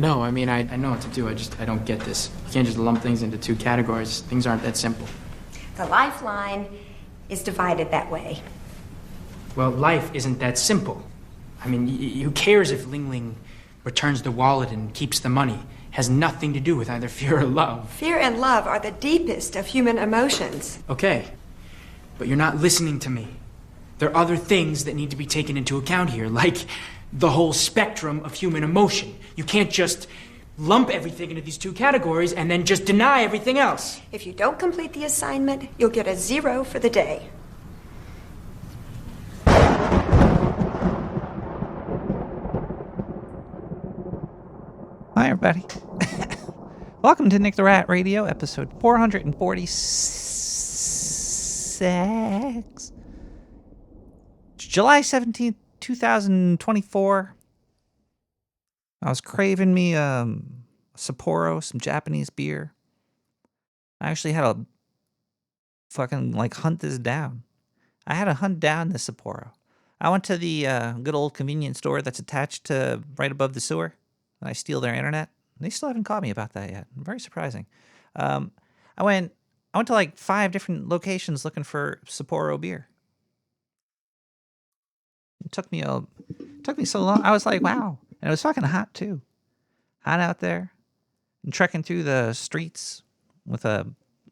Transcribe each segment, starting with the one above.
No, I mean, I know what to do. I don't get this. You can't just lump things into two categories. Things aren't that simple. The lifeline is divided that way. Well, life isn't that simple. I mean, who cares if Ling Ling returns the wallet and keeps the money? It has nothing to do with either fear or love. Fear and love are the deepest of human emotions. Okay, but you're not listening to me. There are other things that need to be taken into account here, like the whole spectrum of human emotion. You can't just lump everything into these two categories and then just deny everything else. If you don't complete the assignment, you'll get a 0 for the day. Hi, everybody. Welcome to Nick the Rat Radio, episode 446. July 17th, 2024. I was craving me Sapporo, some Japanese beer. I actually had to fucking hunt this down. I had to hunt down this Sapporo. I went to the good old convenience store that's attached to right above the sewer. And I steal their internet. They still haven't called me about that yet. Very surprising. I went to like 5 different locations looking for Sapporo beer. It took me so long. I was like, wow. And it was fucking hot too. Hot out there. And trekking through the streets with a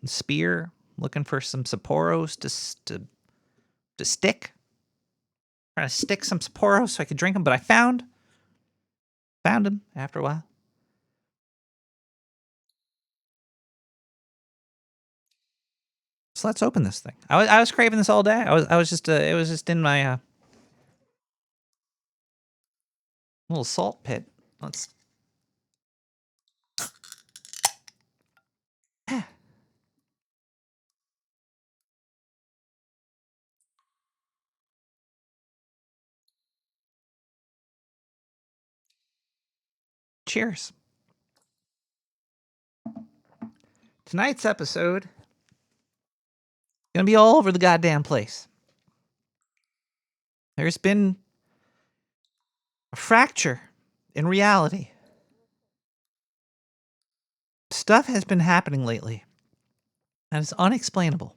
spear looking for some Sapporos to stick. Trying to stick some Sapporos so I could drink them, but I found him after a while. So let's open this thing. I was craving this all day. I was just it was just in my little salt pit. Let's. Cheers. Tonight's episode is going to be all over the goddamn place. There's been a fracture in reality. Stuff has been happening lately, and it's unexplainable.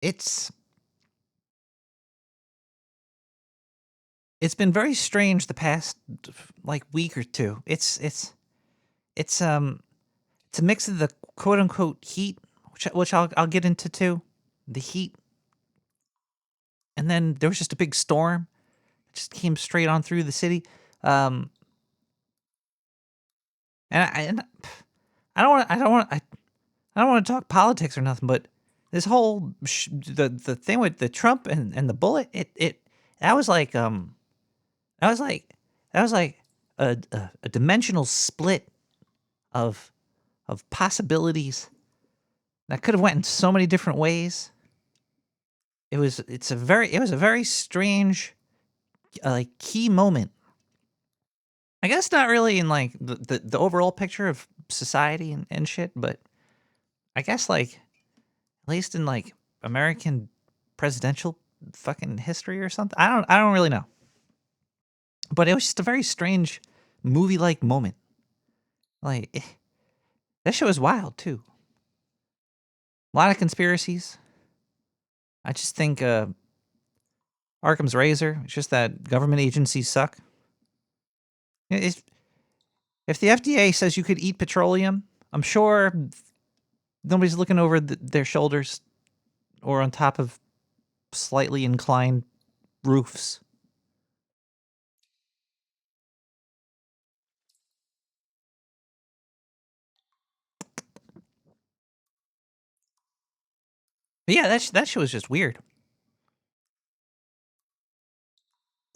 It's been very strange the past week or two. It's a mix of the quote unquote heat, which I'll get into too, the heat, and then there was just a big storm that just came straight on through the city. And I don't want to talk politics or nothing, but this whole the thing with the Trump and the bullet, that was like a dimensional split of possibilities that could have went in so many different ways. It was a very strange key moment. I guess not really in the overall picture of society and shit, but I guess at least in American presidential fucking history or something. I don't really know. But it was just a very strange movie-like moment. That shit was wild too. A lot of conspiracies. I just think Occam's razor. It's just that government agencies suck. If the FDA says you could eat petroleum, I'm sure nobody's looking over their shoulders or on top of slightly inclined roofs. But yeah, that shit was just weird.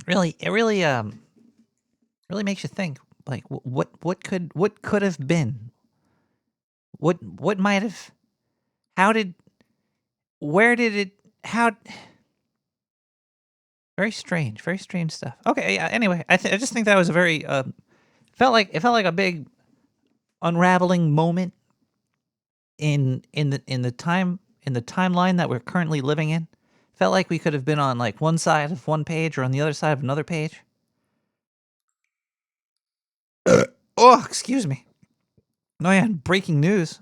It really makes you think. What could have been? What might have? Where did it? How? Very strange stuff. Okay, yeah. Anyway, I just think that was a very felt like a big unraveling moment in the timeline that we're currently living in. Felt like we could have been on like one side of one page or on the other side of another page. Oh, excuse me. No, yeah, breaking news.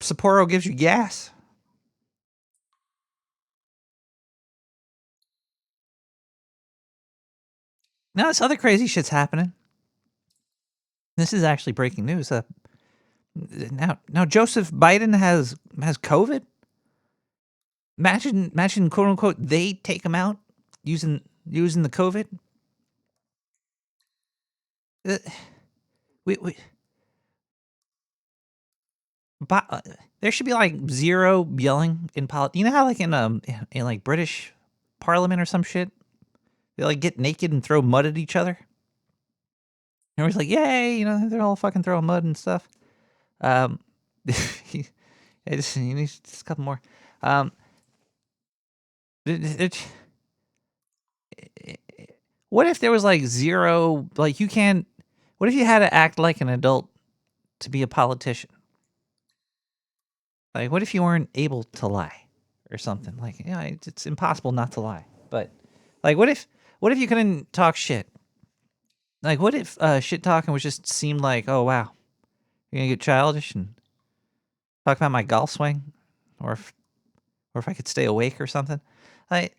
Sapporo gives you gas. Now this other crazy shit's happening. This is actually breaking news. Now Joseph Biden has COVID. Imagine quote unquote they take him out using the COVID. We but there should be like zero yelling in politics. You know how like in like British Parliament or some shit, they like get naked and throw mud at each other. And everybody's like, "Yay!" You know, they're all fucking throwing mud and stuff. Just a couple more. What if there was like zero? Like you can't. What if you had to act like an adult to be a politician? Like, what if you weren't able to lie or something? Like, yeah, it's impossible not to lie. But, like, what if you couldn't talk shit? Like, what if shit talking was just seemed like, oh wow, you're gonna get childish and talk about my golf swing, or if I could stay awake or something? Like,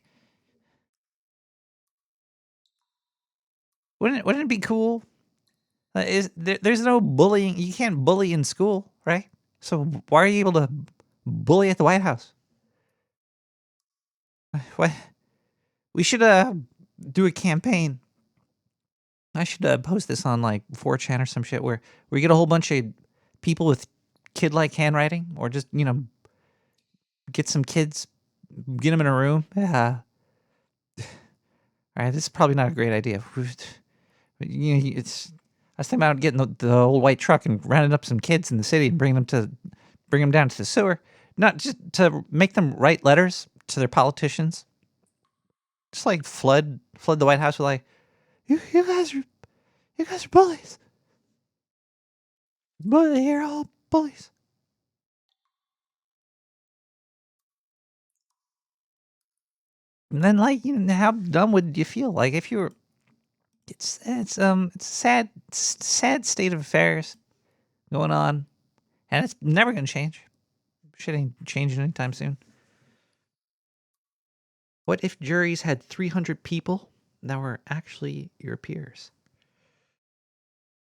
wouldn't it be cool? There's no bullying. You can't bully in school, right? So why are you able to bully at the White House? What? We should do a campaign. I should post this on like 4chan or some shit where we get a whole bunch of people with kid-like handwriting, or just get some kids, get them in a room. Yeah. All right, this is probably not a great idea. I was thinking about getting the old white truck and rounding up some kids in the city and bring them down to the sewer, not just to make them write letters to their politicians. Just like flood the White House with like, you guys are bullies. You're all bullies. And then like, how dumb would you feel? Like if you were, it's a sad state of affairs going on, and it's never gonna change. Shit ain't changing anytime soon. What if juries had 300 people that were actually your peers?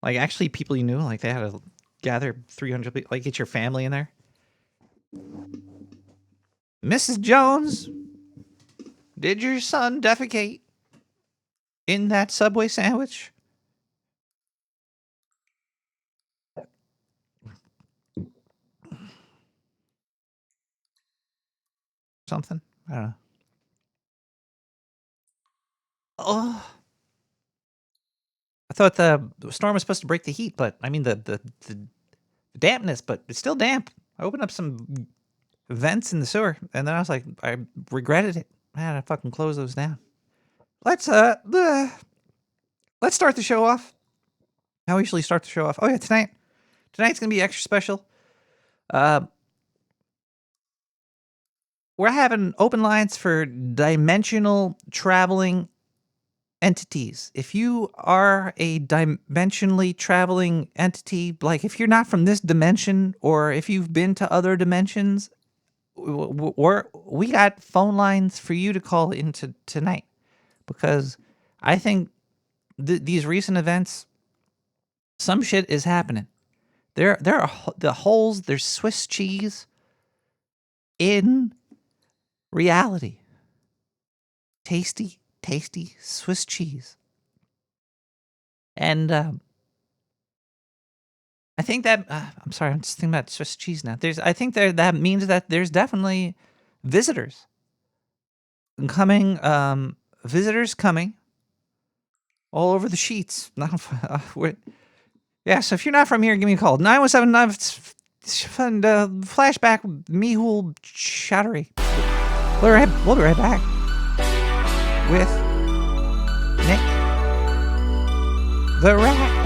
Like actually people you knew, like they had to gather 300 people, like get your family in there. Mrs. Jones, did your son defecate in that Subway sandwich? Something? I don't know. Oh. I thought the storm was supposed to break the heat, but I mean the dampness, but it's still damp. I opened up some vents in the sewer, and then I was like, I regretted it. I had to fucking close those down. Let's start the show off. How we usually start the show off. Oh yeah, tonight's gonna be extra special. We're having open lines for dimensional traveling entities. If you are a dimensionally traveling entity, like if you're not from this dimension, or if you've been to other dimensions, we got phone lines for you to call into tonight, because I think these recent events, some shit is happening. There are the holes. There's Swiss cheese in reality. Tasty Swiss cheese. And I think that I'm sorry, I'm just thinking about Swiss cheese now. I think that means that there's definitely visitors coming. Visitors coming all over the sheets. Yeah, so if you're not from here, give me a call. 917 flashback Mehul Chattery. We'll be right back with Nick the Rat.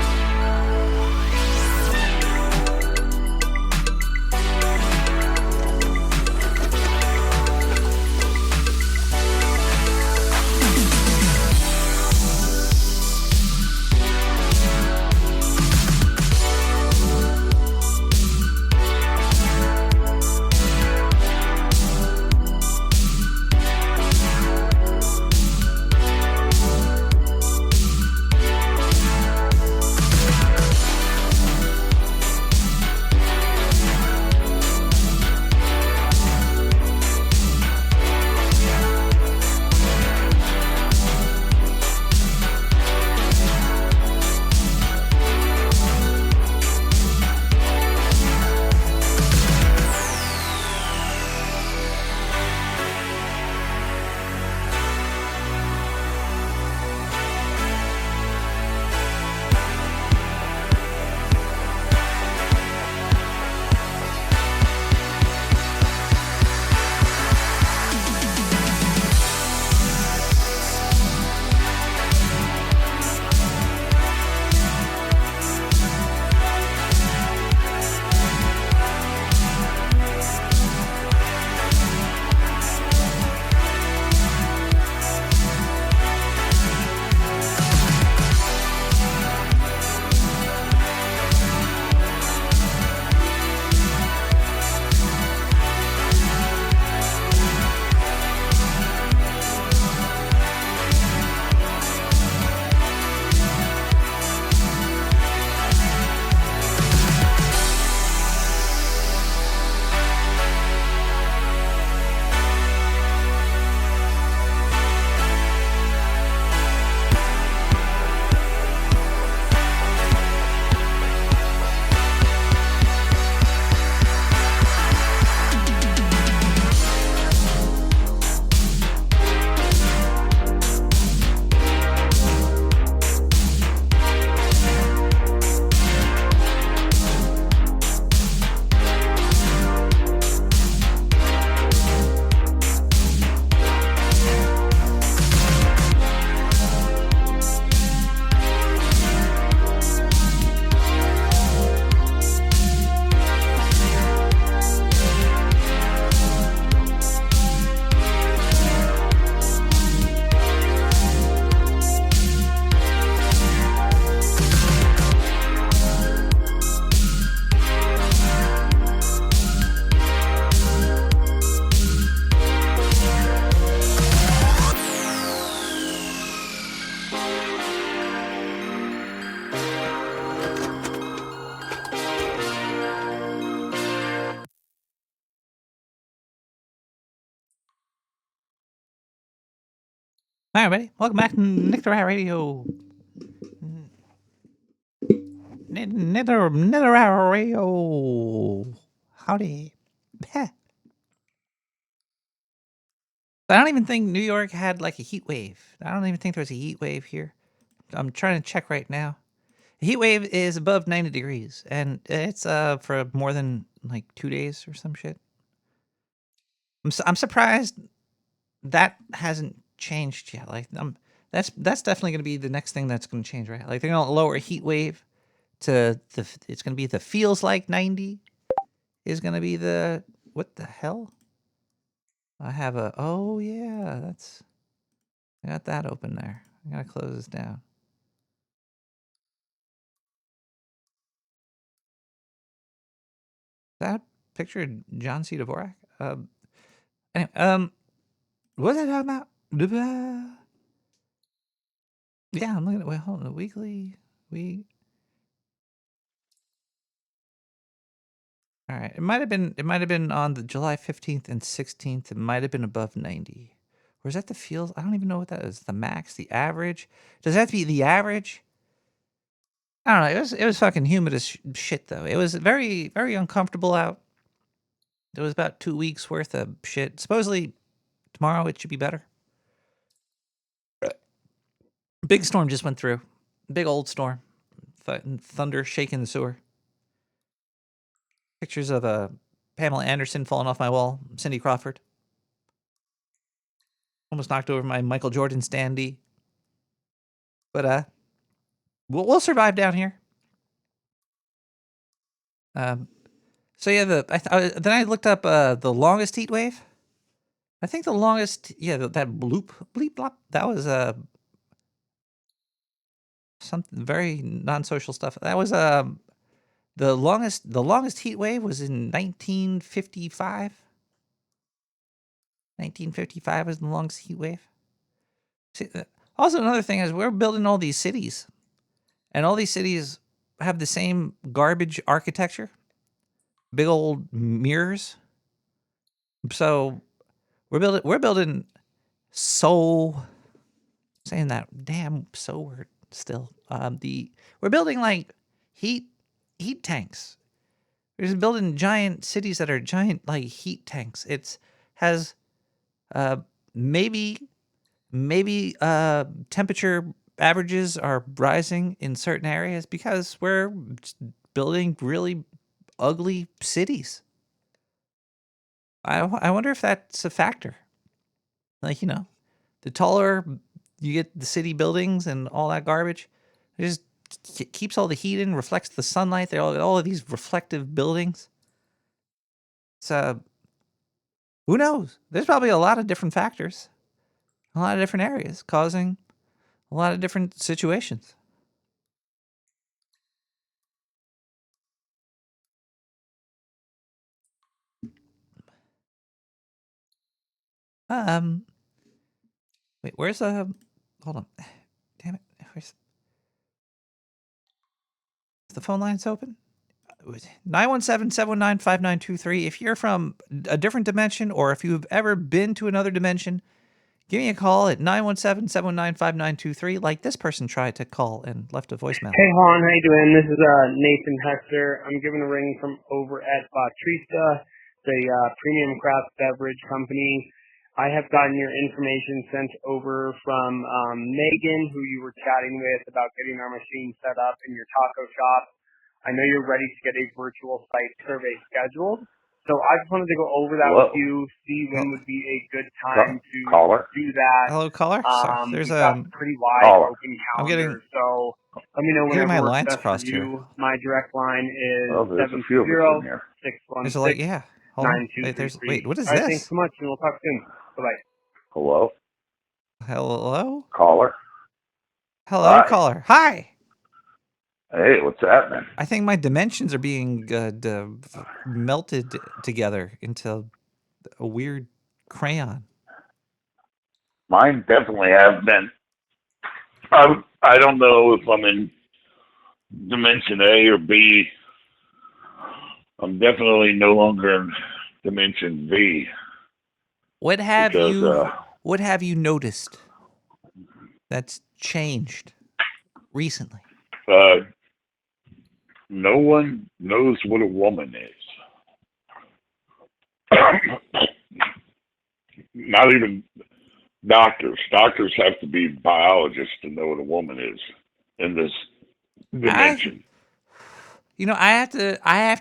Hi, everybody. Welcome back to Nick the Rat Radio. Nick the Rat Radio. Howdy. Heh. I don't even think New York had like a heat wave. I don't even think there was a heat wave here. I'm trying to check right now. The heat wave is above 90 degrees, and it's for more than like 2 days or some shit. I'm surprised that hasn't changed yet. Like, that's definitely going to be the next thing that's going to change, right? Like, they're going to lower heat wave to it's going to be the feels like 90 is going to be the, what the hell? I have oh yeah, I got that open there. I got to close this down. Is that a picture of John C. Dvorak? Anyway, what was I talking about? Yeah, I'm looking at, wait, hold on, the weekly, all right. It might have been on the July 15th and 16th. It might have been above 90. Or is that the feels? I don't even know what that is. The max, the average. Does that have to be the average? I don't know. It was fucking humid as shit though. It was very, very uncomfortable out. It was about 2 weeks worth of shit. Supposedly tomorrow it should be better. Big storm just went through. Big old storm. Thunder shaking the sewer. Pictures of Pamela Anderson falling off my wall. Cindy Crawford. Almost knocked over my Michael Jordan standee. But we'll survive down here. So yeah, then I looked up the longest heat wave. I think the longest, yeah, that bleep blop, that was something very non-social stuff. That was the longest heat wave was in 1955. 1955 was the longest heat wave. See, also another thing is we're building all these cities, and all these cities have the same garbage architecture, big old mirrors. So we're building so, saying that damn so word still. We're building like heat tanks. We're just building giant cities that are giant like heat tanks. It's has maybe temperature averages are rising in certain areas because we're building really ugly cities. I wonder if that's a factor. Like, the taller you get the city buildings and all that garbage, it just keeps all the heat in, reflects the sunlight. They're all of these reflective buildings. So who knows? There's probably a lot of different factors, a lot of different areas causing a lot of different situations. Wait, where's hold on. Damn it. Where's the phone lines open? 917-719-5923. If you're from a different dimension or if you've ever been to another dimension, give me a call at 917-719-5923 like this person tried to call and left a voicemail. Hey, Juan, how you doing? This is Nathan Hester. I'm giving a ring from over at Batrista, the premium craft beverage company. I have gotten your information sent over from Megan, who you were chatting with about getting our machine set up in your taco shop. I know you're ready to get a virtual site survey scheduled. So I just wanted to go over that with you, see when would be a good time to do that. Hello, caller. Sorry, there's got pretty wide open calendar, so let me know whenever my works lines best for crossed you. here. My direct line is there's a few of us in here. 720-616-9233. There's a light, yeah. Hold on. Wait, what is All right, this? thanks so much, and we'll talk soon. Bye-bye. Hello? Hello? Caller? Hello, Hi. caller. Hi. Hey, what's happening? I think my dimensions are being melted together into a weird crayon. Mine definitely have been. I don't know if I'm in dimension A or B. I'm definitely no longer in dimension B. What have you noticed? that's changed recently? No one knows what a woman is. Not even doctors. Doctors have to be biologists to know what a woman is in this dimension. I have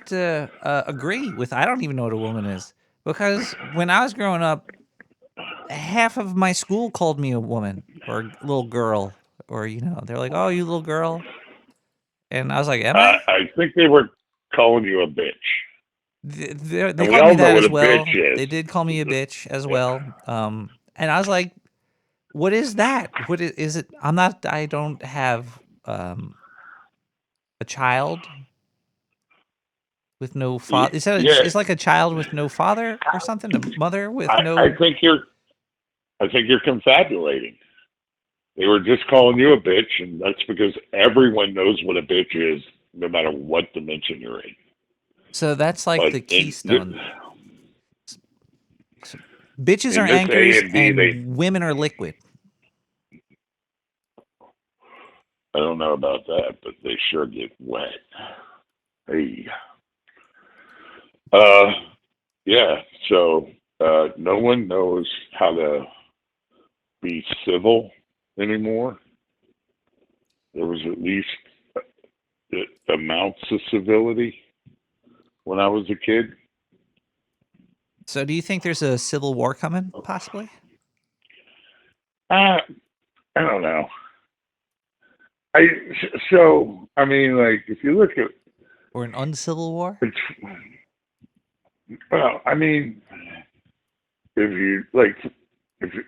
to agree with. I don't even know what a woman is because when I was growing up, half of my school called me a woman or a little girl, or they're like, "Oh, you little girl," and I was like, "Am I?" I think they were calling you a bitch. They And we called me all know that what as a well. bitch is. They did call me a bitch as Yeah. well. And I was like, "What is that? What is it?" I'm not. I don't have a child with no father. Is that Yeah, it's like a child with no father or something? A mother with I no. think you're confabulating. They were just calling you a bitch, and that's because everyone knows what a bitch is, no matter what dimension you're in. So that's like But the keystone. So bitches are in this A anchors and B, and women are liquid. I don't know about that, but they sure get wet. Hey, uh, yeah. So no one knows how to be civil anymore. There was at least amounts of civility when I was a kid. So do you think there's a civil war coming, possibly? I don't know. I so I mean, like if you look at Or an uncivil war? it's well, I mean, if you like, if you,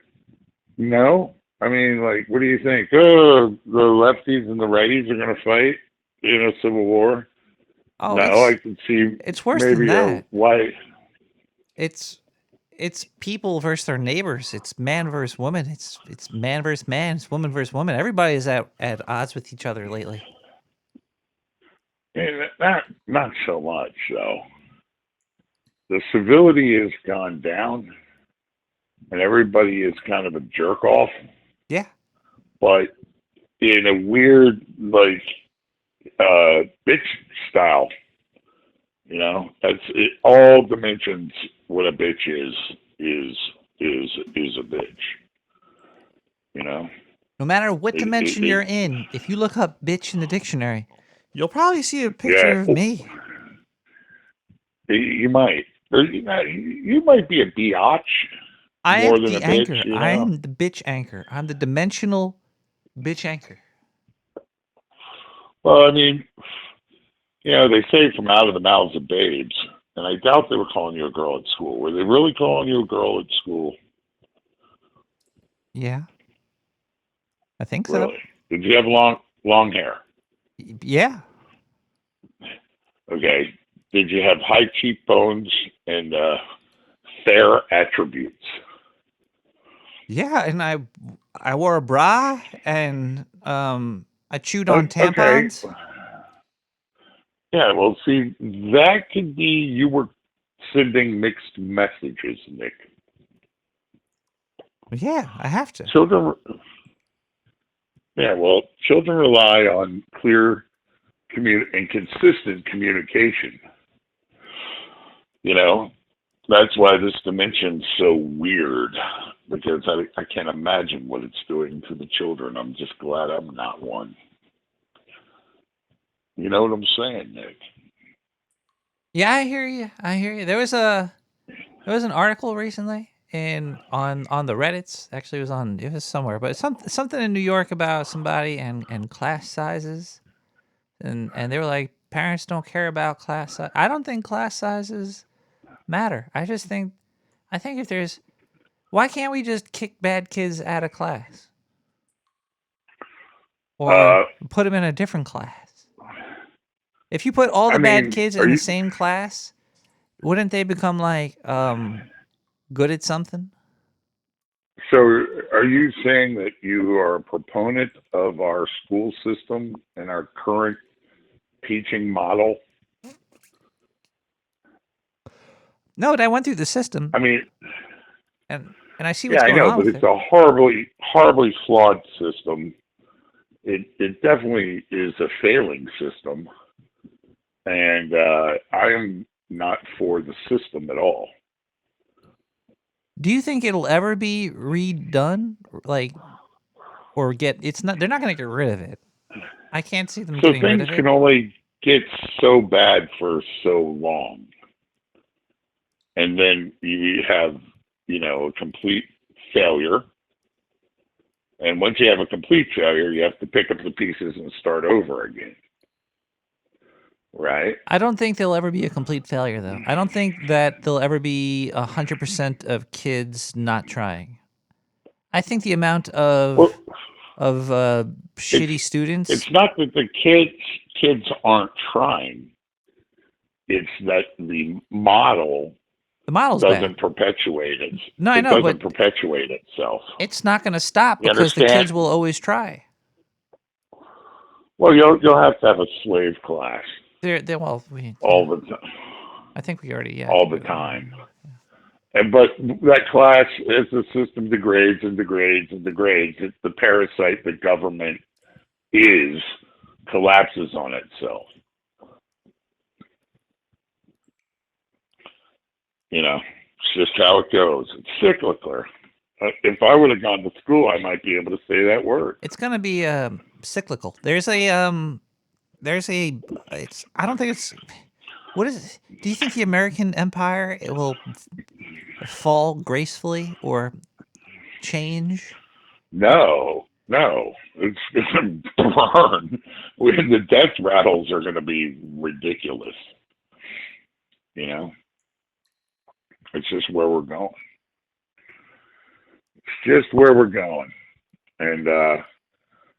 no, I mean, like, what do you think? Oh, the lefties and the righties are going to fight in a civil war? Oh, No, I can see it's worse than maybe a that. white. It's it's people versus their neighbors. It's man versus woman. It's man versus man. It's woman versus woman. Everybody is at odds with each other lately. Not so much though. The civility has gone down, and everybody is kind of a jerk off, Yeah. but in a weird like bitch style. You know, that's it, all dimensions. What a bitch is a bitch. You know, No matter what dimension you're it in, if you look up bitch in the dictionary, you'll probably see a yeah. picture of me. You might, or you might be a biatch I am more than a the bitch. anchor. You I know. am the bitch anchor. I'm the dimensional bitch anchor. Well, I mean, they say from out of the mouths of babes, and I doubt they were calling you a girl at school. Were they really calling you a girl at school? Yeah, I think so. Really? Did you have long hair? Yeah. Okay. Did you have high cheekbones and fair attributes? Yeah, and I wore a bra and I chewed on Okay. tampons. Yeah, well, see, that could be you were sending mixed messages, Nick. Yeah, I have to. Children, yeah, well, children rely on clear and consistent communication. You know, that's why this dimension's so weird because I can't imagine what it's doing to the children. I'm just glad I'm not one. You know what I'm saying, Nick? Yeah, I hear you. I hear you. There was an article recently on the Reddits. Actually, it was somewhere, but something in New York about somebody and class sizes, and they were like, parents don't care about class size. I don't think class sizes matter. I think if there's why can't we just kick bad kids out of class or Uh, put them in a different class? If you put all I the bad mean, kids are in the you same class, wouldn't they become like good at something? so? Are you saying that you are a proponent of our school system and our current teaching model? No, I went through the system I mean, and And I see Yeah, what's I going know, on but with it's it. a horribly flawed system. It definitely is a failing system, and I am not for the system at all. Do you think it'll ever be redone? Like, or it's not, they're not going to get rid of it. I can't see them So getting rid things of it. can only get so bad for so long, and then you have, a complete failure. And once you have a complete failure, you have to pick up the pieces and start over again. Right? I don't think there'll ever be a complete failure, though. I don't think that there'll ever be 100% of kids not trying. I think the amount Well, of it's shitty students. it's not that the kids aren't trying. It's that the model The model's bad. doesn't perpetuate it. No, I It know, doesn't but perpetuate itself. it's not going to stop You because the understand? kids will always try. Well, you'll have to have a slave class Well, all the time. I think we already, yeah. All the time. But that class, as the system degrades and degrades and degrades, it's the parasite the government is collapses on itself. It's just how it goes. It's cyclical. If I would have gone to school, I might be able to say that word. It's going to be cyclical. I don't think it's, what is it? Do you think the American empire, it will fall gracefully or change? No. It's going to burn. When the death rattles are going to be ridiculous. It's just where we're going. And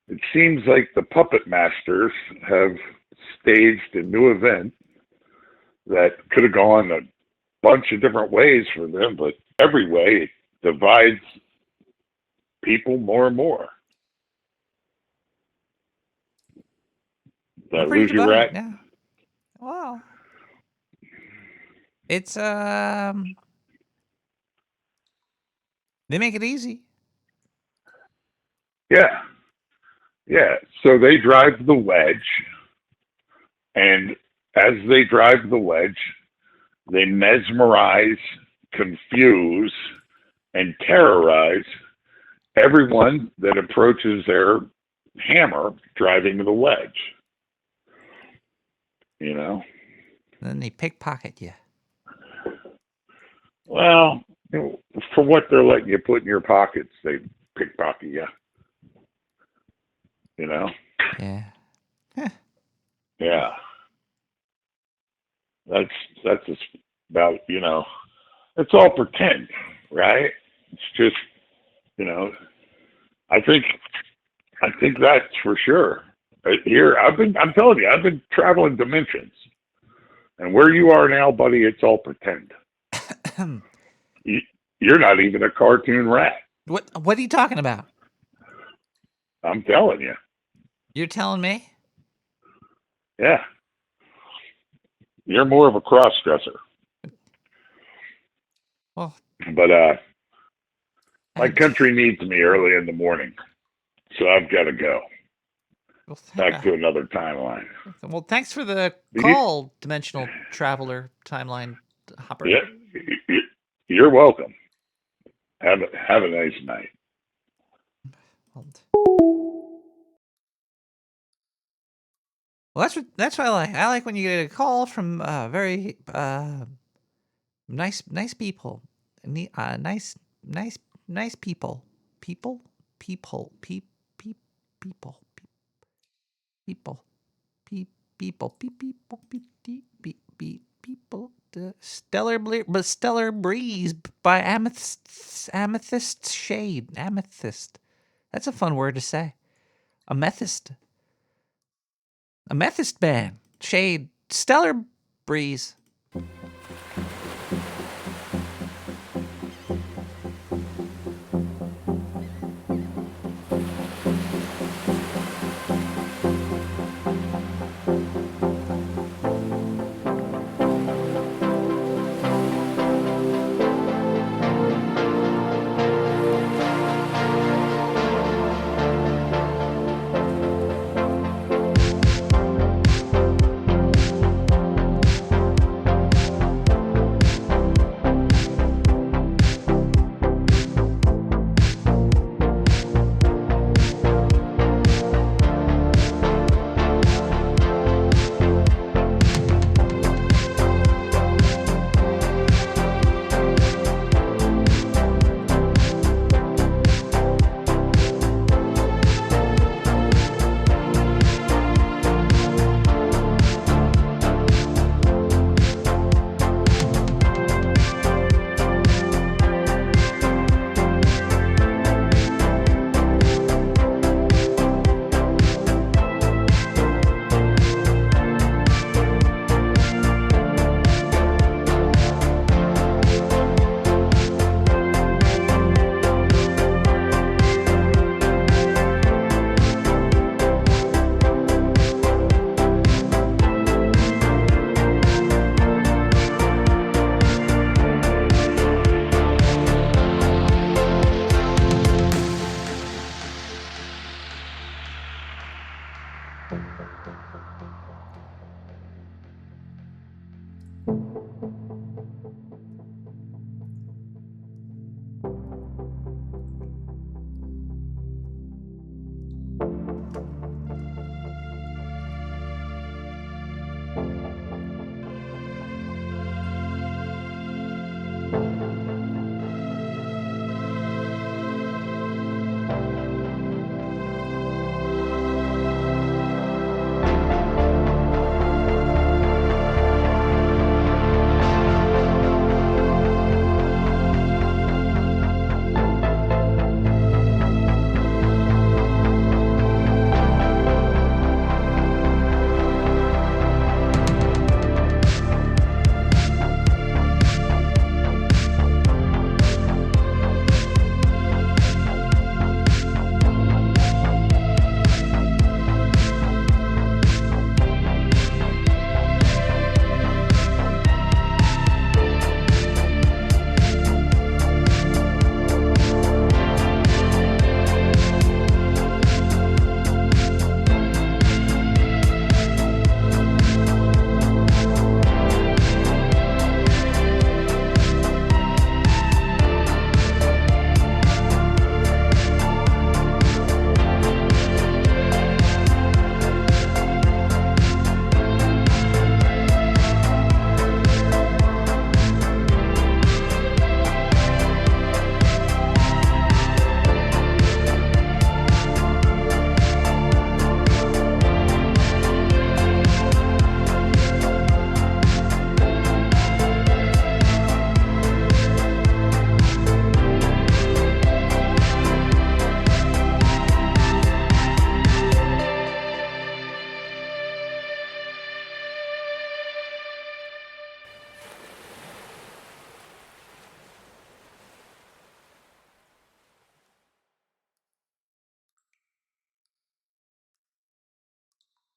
it seems like the puppet masters have staged a new event that could have gone a bunch of different ways for them, but every way it divides people more and more. Did I lose you, Rat? Yeah. Well, it's they make it easy. Yeah. So they drive the wedge, and as they drive the wedge, they mesmerize, confuse, and terrorize everyone that approaches their hammer driving the wedge. And then they pickpocket you. Well, for what they're letting you put in your pockets, they pickpocket you. Yeah. Yeah. That's just about, it's all pretend, right? It's just, I think that's for sure. Here, I'm telling you, I've been traveling dimensions. And where you are now, buddy, it's all pretend. You're not even a cartoon rat. What are you talking about? I'm telling you. You're telling me? Yeah. You're more of a cross-dresser. Well, but my country needs me early in the morning, so I've got to go. Well, Back to another timeline. Well, thanks for the call, Dimensional Traveler Timeline Hopper. Yeah, you're welcome. Have a nice night. Well, that's what I like. I like when you get a call from very nice people, nice people, people, people, the stellar breeze by amethyst shade. Amethyst. That's a fun word to say. Amethyst band. Shade. Stellar breeze.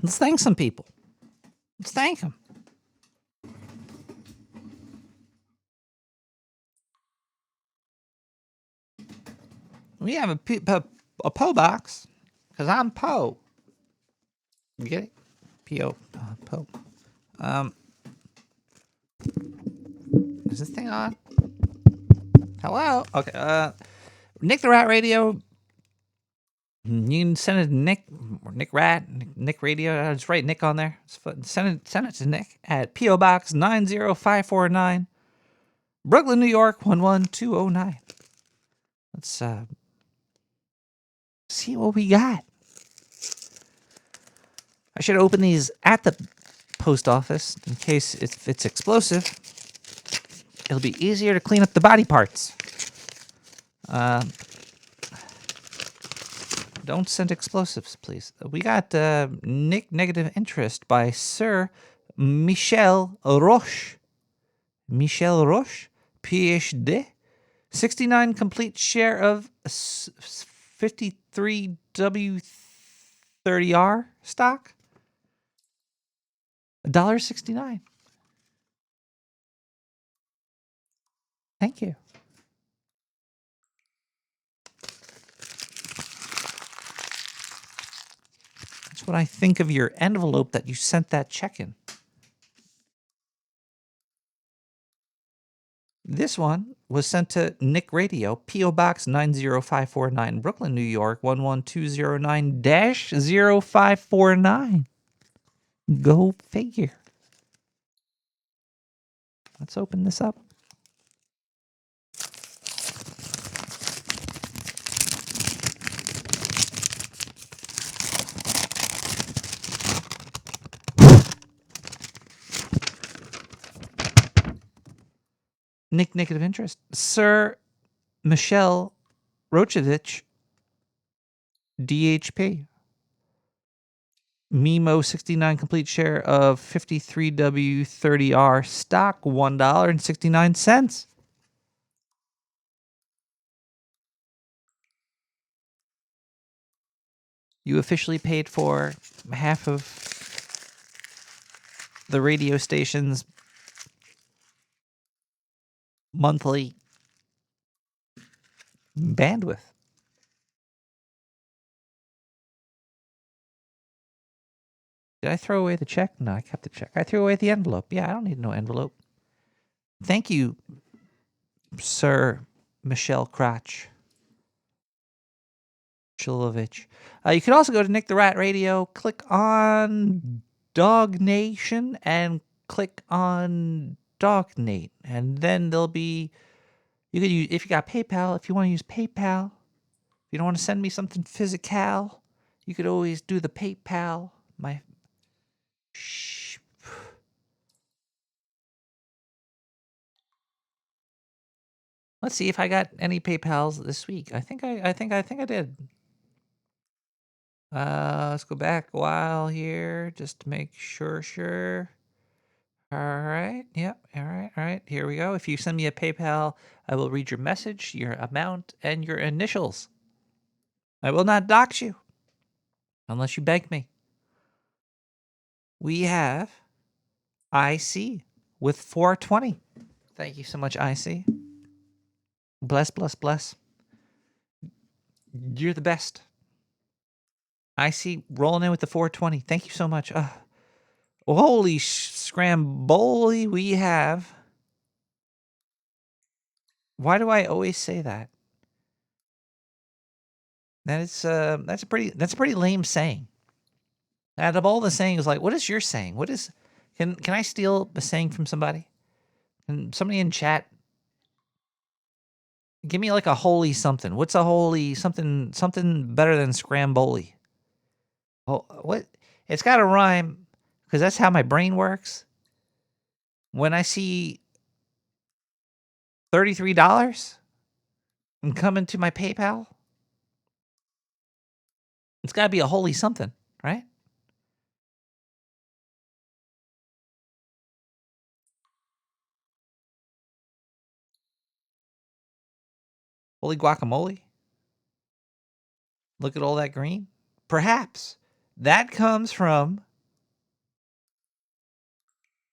Let's thank some people. Let's thank them. We have a Poe box because I'm Poe. You get it? P-O, Poe. Is this thing on? Hello? Okay. Nick the Rat Radio. You can send it to Nick, or Nick Rat, Nick Radio. I'll just write Nick on there. Send it to Nick at P.O. Box 90549, Brooklyn, New York 11209. Let's see what we got. I should open these at the post office in case if it's explosive. It'll be easier to clean up the body parts. Don't send explosives, please. We got Nick Negative Interest by Sir Michel Roche. Michel Roche, PhD. 69 complete share of 53W30R stock. $1.69. Thank you. That's what I think of your envelope that you sent that check in. This one was sent to Nick Radio, P.O. Box 90549, Brooklyn, New York 11209-0549. Go figure. Let's open this up. Nick Negative Interest. Sir Michel Rochevich, DHP. Mimo 69 complete share of 53W30R stock, $1.69. You officially paid for half of the radio station's monthly bandwidth. Did I throw away the check? No, I kept the check. I threw away the envelope. Yeah, I don't need no envelope. Thank you, Sir Michelle Crotch. Chilovich. You can also go to Nick the Rat Radio, click on Dog Nation, and click on Dognate. And then there'll be, you could use, if you got PayPal, if you want to use PayPal, if you don't want to send me something physical, you could always do the PayPal. Let's see if I got any PayPals this week. I think I did. Let's go back a while here just to make sure. All right. Yep. All right. Here we go. If you send me a PayPal, I will read your message, your amount, and your initials. I will not dox you unless you beg me. We have IC with 420. Thank you so much, IC. Bless. You're the best. IC rolling in with the 420. Thank you so much. Holy scramboli, we have. Why do I always say that? That's a pretty lame saying. Out of all the sayings, like, what is your saying? What is can I steal a saying from somebody? Can somebody in chat give me like a holy something? What's a holy something better than scramboli? Oh, what? It's got to rhyme because that's how my brain works. When I see $33 and come into my PayPal, it's got to be a holy something, right? Holy guacamole. Look at all that green. Perhaps that comes from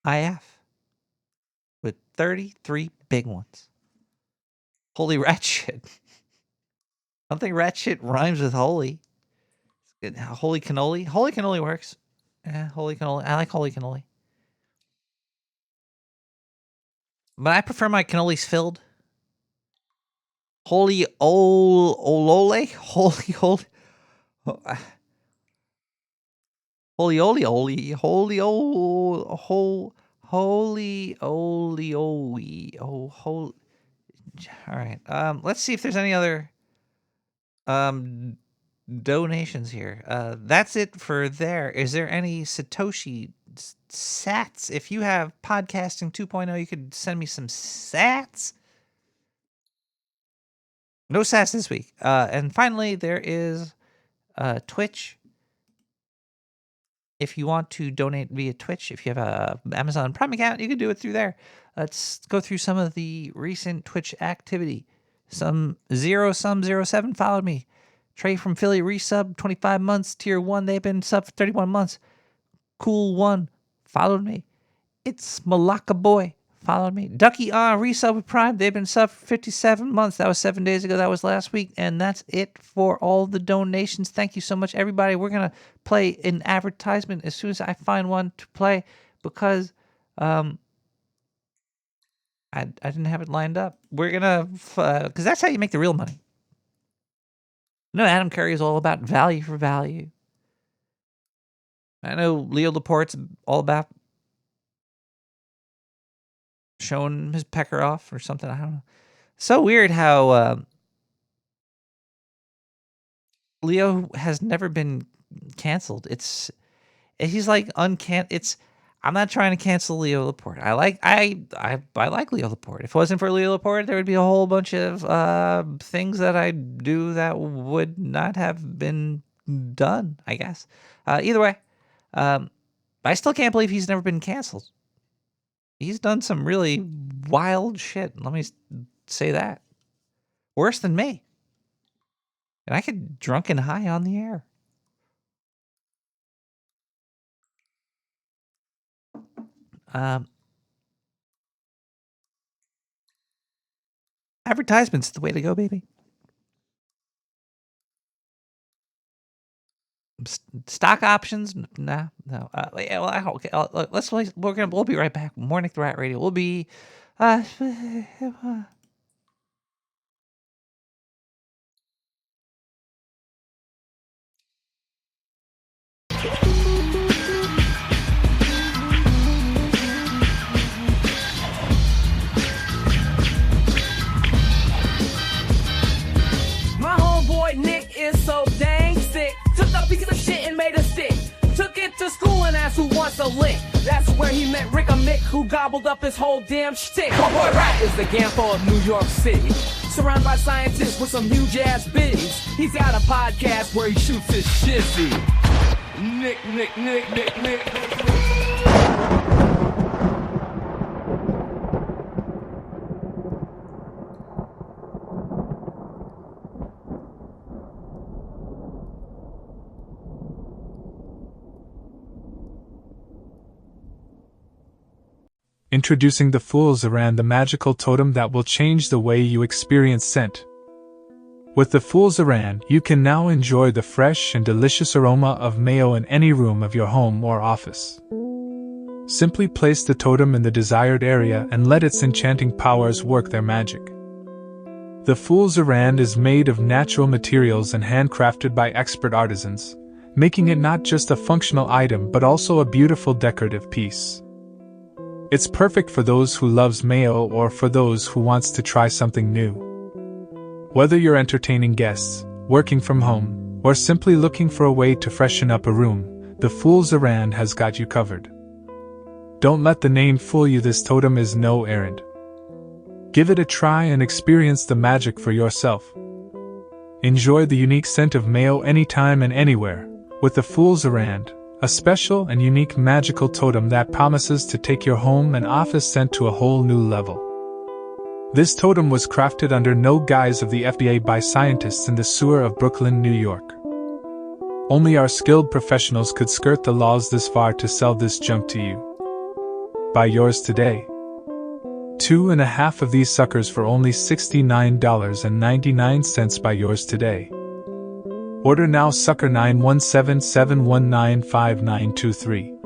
IF with 33 big ones. Holy rat shit. I don't think rat shit rhymes with holy. Holy cannoli. Holy cannoli works. Holy cannoli. I like holy cannoli. But I prefer my cannolis filled. Holy olole. Holy. Holy holy holy oh holy. All right. Let's see if there's any other donations here. That's it for there. Is there any Satoshi sats? If you have podcasting 2.0, you could send me some sats. No sats this week. And finally, there is Twitch. If you want to donate via Twitch, if you have a Amazon Prime account, you can do it through there. Let's go through some of the recent Twitch activity. Some 07 followed me. Trey from Philly resub 25 months. Tier 1, they've been sub for 31 months. Cool 1 followed me. It's Malacca Boy followed me. Ducky resub with Prime. They've been sub for 57 months. That was 7 days ago. That was last week. And that's it for all the donations. Thank you so much, everybody. We're going to play an advertisement as soon as I find one to play because I didn't have it lined up. We're going to, because that's how you make the real money. No, Adam Curry is all about value for value. I know Leo Laporte's all about showing his pecker off or something. I don't know. So weird how Leo has never been canceled. He's like I'm not trying to cancel Leo Laporte. I like Leo Laporte. If it wasn't for Leo Laporte, there would be a whole bunch of things that I do that would not have been done, I guess. Either way, I still can't believe he's never been canceled. He's done some really wild shit. Let me say that. Worse than me. And I get drunk and high on the air. Advertisements the way to go, baby. Stock options? Nah, no. Yeah, well, okay. We'll be right back. Morning the Rat Radio. We'll be Uh, My homeboy Nick is so dang sick. Took a piece of shit and made a stick. Took it to school and asked who wants a lick. That's where he met Rick a Mick, who gobbled up his whole damn shtick. Homeboy Rat is the Gampo of New York City. Surrounded by scientists with some huge ass biddies. He's got a podcast where he shoots his shizzy. Nick. Introducing the Fool's Errand, the magical totem that will change the way you experience scent. With the Fool's Errand, you can now enjoy the fresh and delicious aroma of mayo in any room of your home or office. Simply place the totem in the desired area and let its enchanting powers work their magic. The Fool's Errand is made of natural materials and handcrafted by expert artisans, making it not just a functional item but also a beautiful decorative piece. It's perfect for those who loves mayo or for those who wants to try something new. Whether you're entertaining guests, working from home, or simply looking for a way to freshen up a room, the Fool's Errand has got you covered. Don't let the name fool you, this totem is no errand. Give it a try and experience the magic for yourself. Enjoy the unique scent of mayo anytime and anywhere, with the Fool's Errand, a special and unique magical totem that promises to take your home and office scent to a whole new level. This totem was crafted under no guise of the FDA by scientists in the sewer of Brooklyn, New York. Only our skilled professionals could skirt the laws this far to sell this junk to you. Buy yours today. 2.5 of these suckers for only $69.99. Buy yours today. Order now, sucker 917-719-5923.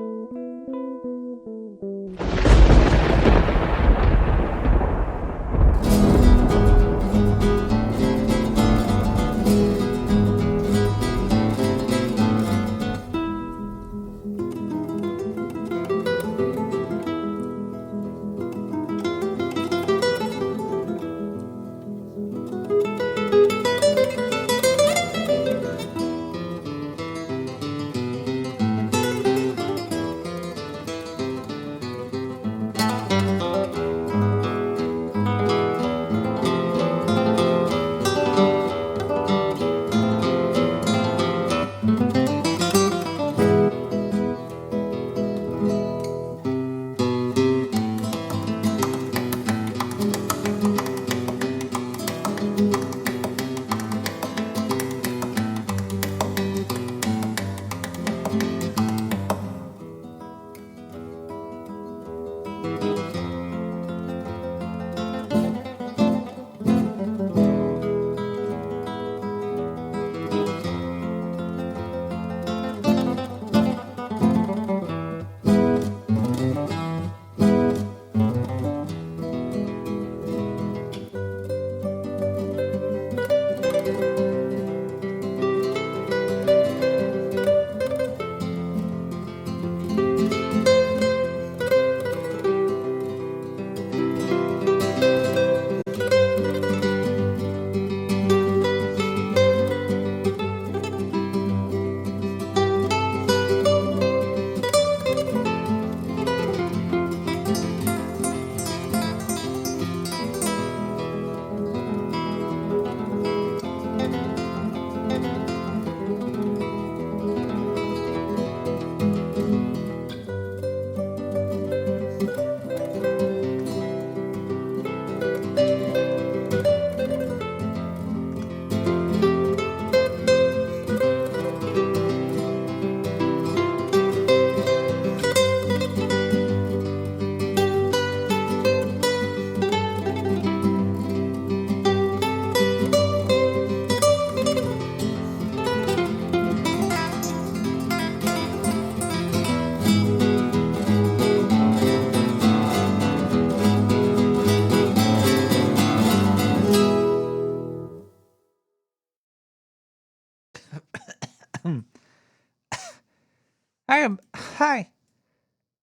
Hi.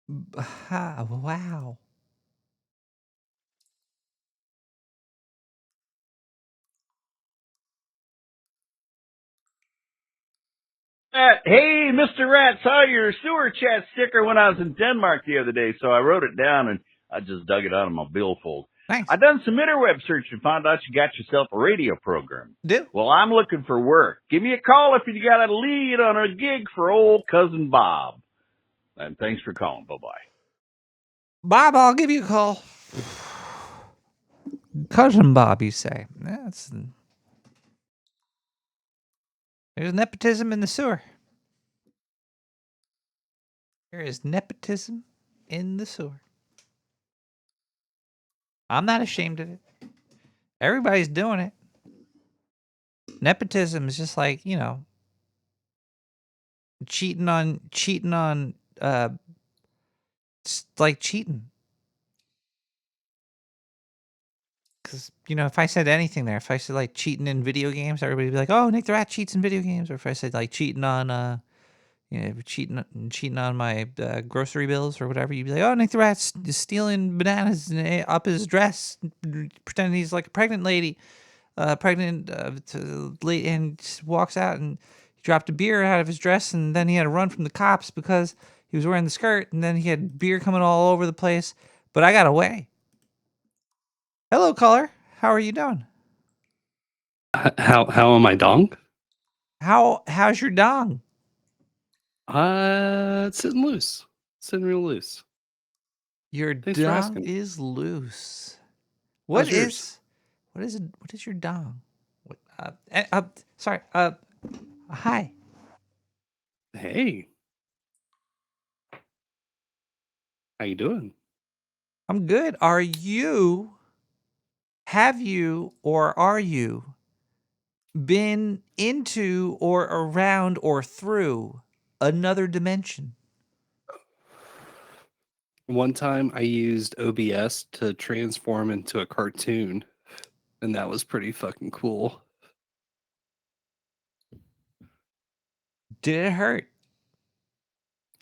Wow. Hey, Mr. Rat, saw your sewer chat sticker when I was in Denmark the other day, so I wrote it down and I just dug it out of my billfold. Thanks. I done some interweb search and found out you got yourself a radio program. Do. Well, I'm looking for work. Give me a call if you got a lead on a gig for old cousin Bob. And thanks for calling. Bye-bye. Bob, I'll give you a call. Cousin Bob, you say? There's nepotism in the sewer. There is nepotism in the sewer. I'm not ashamed of it. Everybody's doing it. Nepotism is just like, cheating on it's like cheating. Because, if I said anything there, if I said like cheating in video games, everybody'd be like, oh, Nick the Rat cheats in video games. Or if I said like cheating on, cheating on my grocery bills or whatever, you'd be like, oh, Nick the Rat's stealing bananas up his dress, pretending he's like a pregnant lady, and just walks out and he dropped a beer out of his dress, and then he had to run from the cops because he was wearing the skirt, and then he had beer coming all over the place. But I got away. Hello, caller. How are you doing? How am I dong? How's your dong? It's sitting loose. Sitting real loose. Your Thanks for dong asking. is loose. How's yours? What is it? What is your dong? Sorry. Hi. Hey. How you doing? I'm good. Have you or are you been into or around or through another dimension? One time I used OBS to transform into a cartoon, and that was pretty fucking cool. Did it hurt?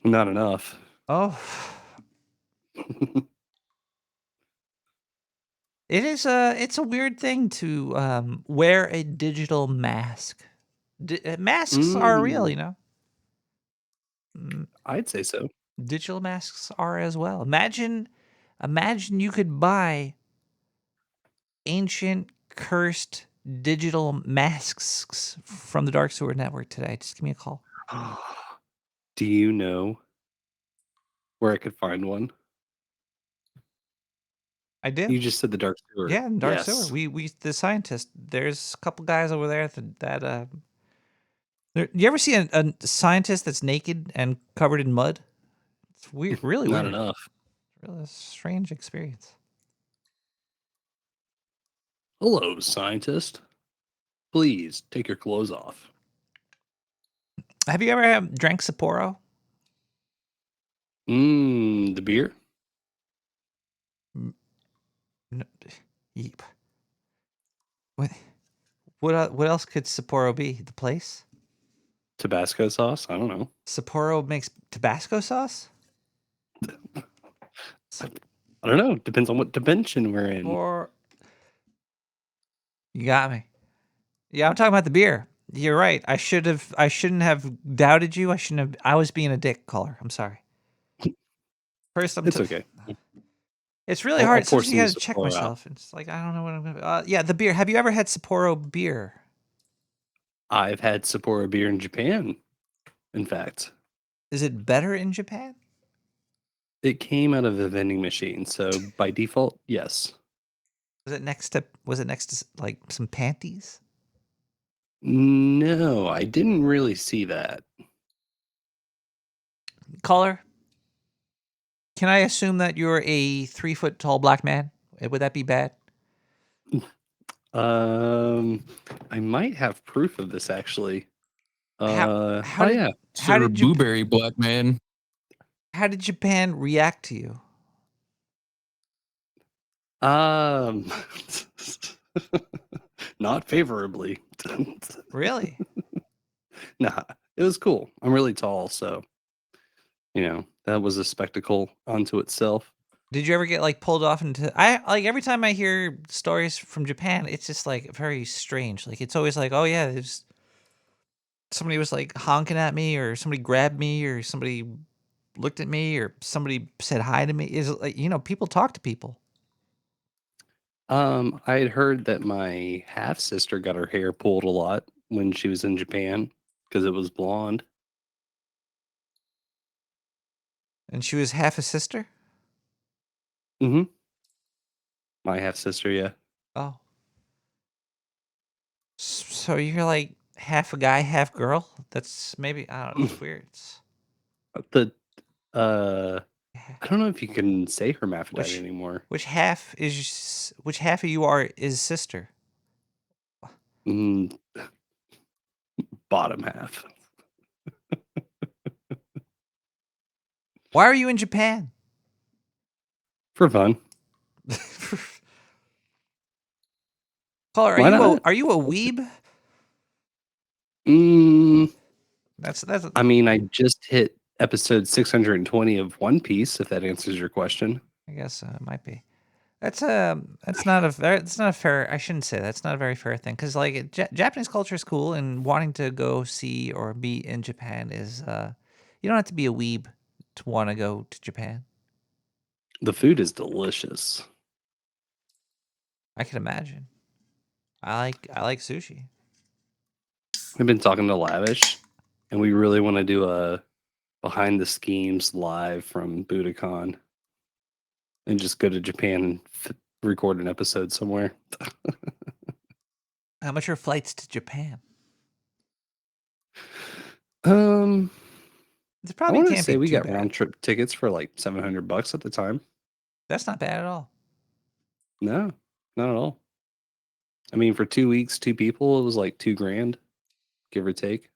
Not enough. Oh. It's a weird thing to wear a digital mask. Masks are real, I'd say so. Digital masks are as well. Imagine you could buy ancient cursed digital masks from the Dark Sewer Network today. Just give me a call. Do you know where I could find one? I do. You just said the Dark Sewer. Yeah, in Dark Yes. Sewer. We the scientist. There's a couple guys over there that you ever see a scientist that's naked and covered in mud? It's weird, really Not weird. enough. Really a strange experience. Hello, scientist. Please take your clothes off. Have you ever drank Sapporo? The beer? No, yeep. What else could Sapporo be? The place? Tabasco sauce? I don't know. Sapporo makes Tabasco sauce? I don't know. Depends on what dimension we're in. Or you got me. Yeah, I'm talking about the beer. You're right. I shouldn't have doubted you. I was being a dick, caller. I'm sorry. First, It's okay. It's really I'll hard. pour Sometimes you some got to check Sapporo myself. It's like I don't know what I'm gonna. Yeah, the beer. Have you ever had Sapporo beer? I've had Sapporo beer in Japan. In fact, Is it better in Japan? it came out of a vending machine, so by default, yes. Was it next to like some panties? No, I didn't really see that. Caller, can I assume that you're a 3-foot tall black man? Would that be bad? I might have proof of this actually. How Oh did- yeah. How did blueberry black man? How did Japan react to you? Not favorably. Really? Nah, it was cool. I'm really tall, so that was a spectacle unto itself. Did you ever get like pulled off into? I like every time I hear stories from Japan, it's just like very strange. Like it's always like, oh yeah, there's somebody was like honking at me, or somebody grabbed me, or somebody looked at me, or somebody said hi to me. Is like people talk to people. I had heard that my half sister got her hair pulled a lot when she was in Japan because it was blonde. And she was half a sister. Mm-hmm. My half sister, yeah. Oh, so you're like half a guy, half girl. That's maybe I don't know. It's weird. The I don't know if you can say hermaphrodite Which anymore. which half of you is sister? Mm, bottom half. Why are you in Japan? For fun. Caller, Why not? are you a weeb? That's I mean, I just hit episode 620 of One Piece, if that answers your question. I guess it might be. That's not a fair. I shouldn't say that's not a very fair thing, because like Japanese culture is cool, and wanting to go see or be in Japan is you don't have to be a weeb to want to go to Japan. The food is delicious. I can imagine. I like sushi. We've been talking to Lavish, and we really want to do a behind the schemes live from Budokan and just go to Japan and record an episode somewhere. How much are flights to Japan? It's probably I want to can't say be we too got bad. round trip tickets for like $700 at the time. That's not bad at all. No, not at all. I mean, for 2 weeks, 2 people, it was like $2,000, give or take.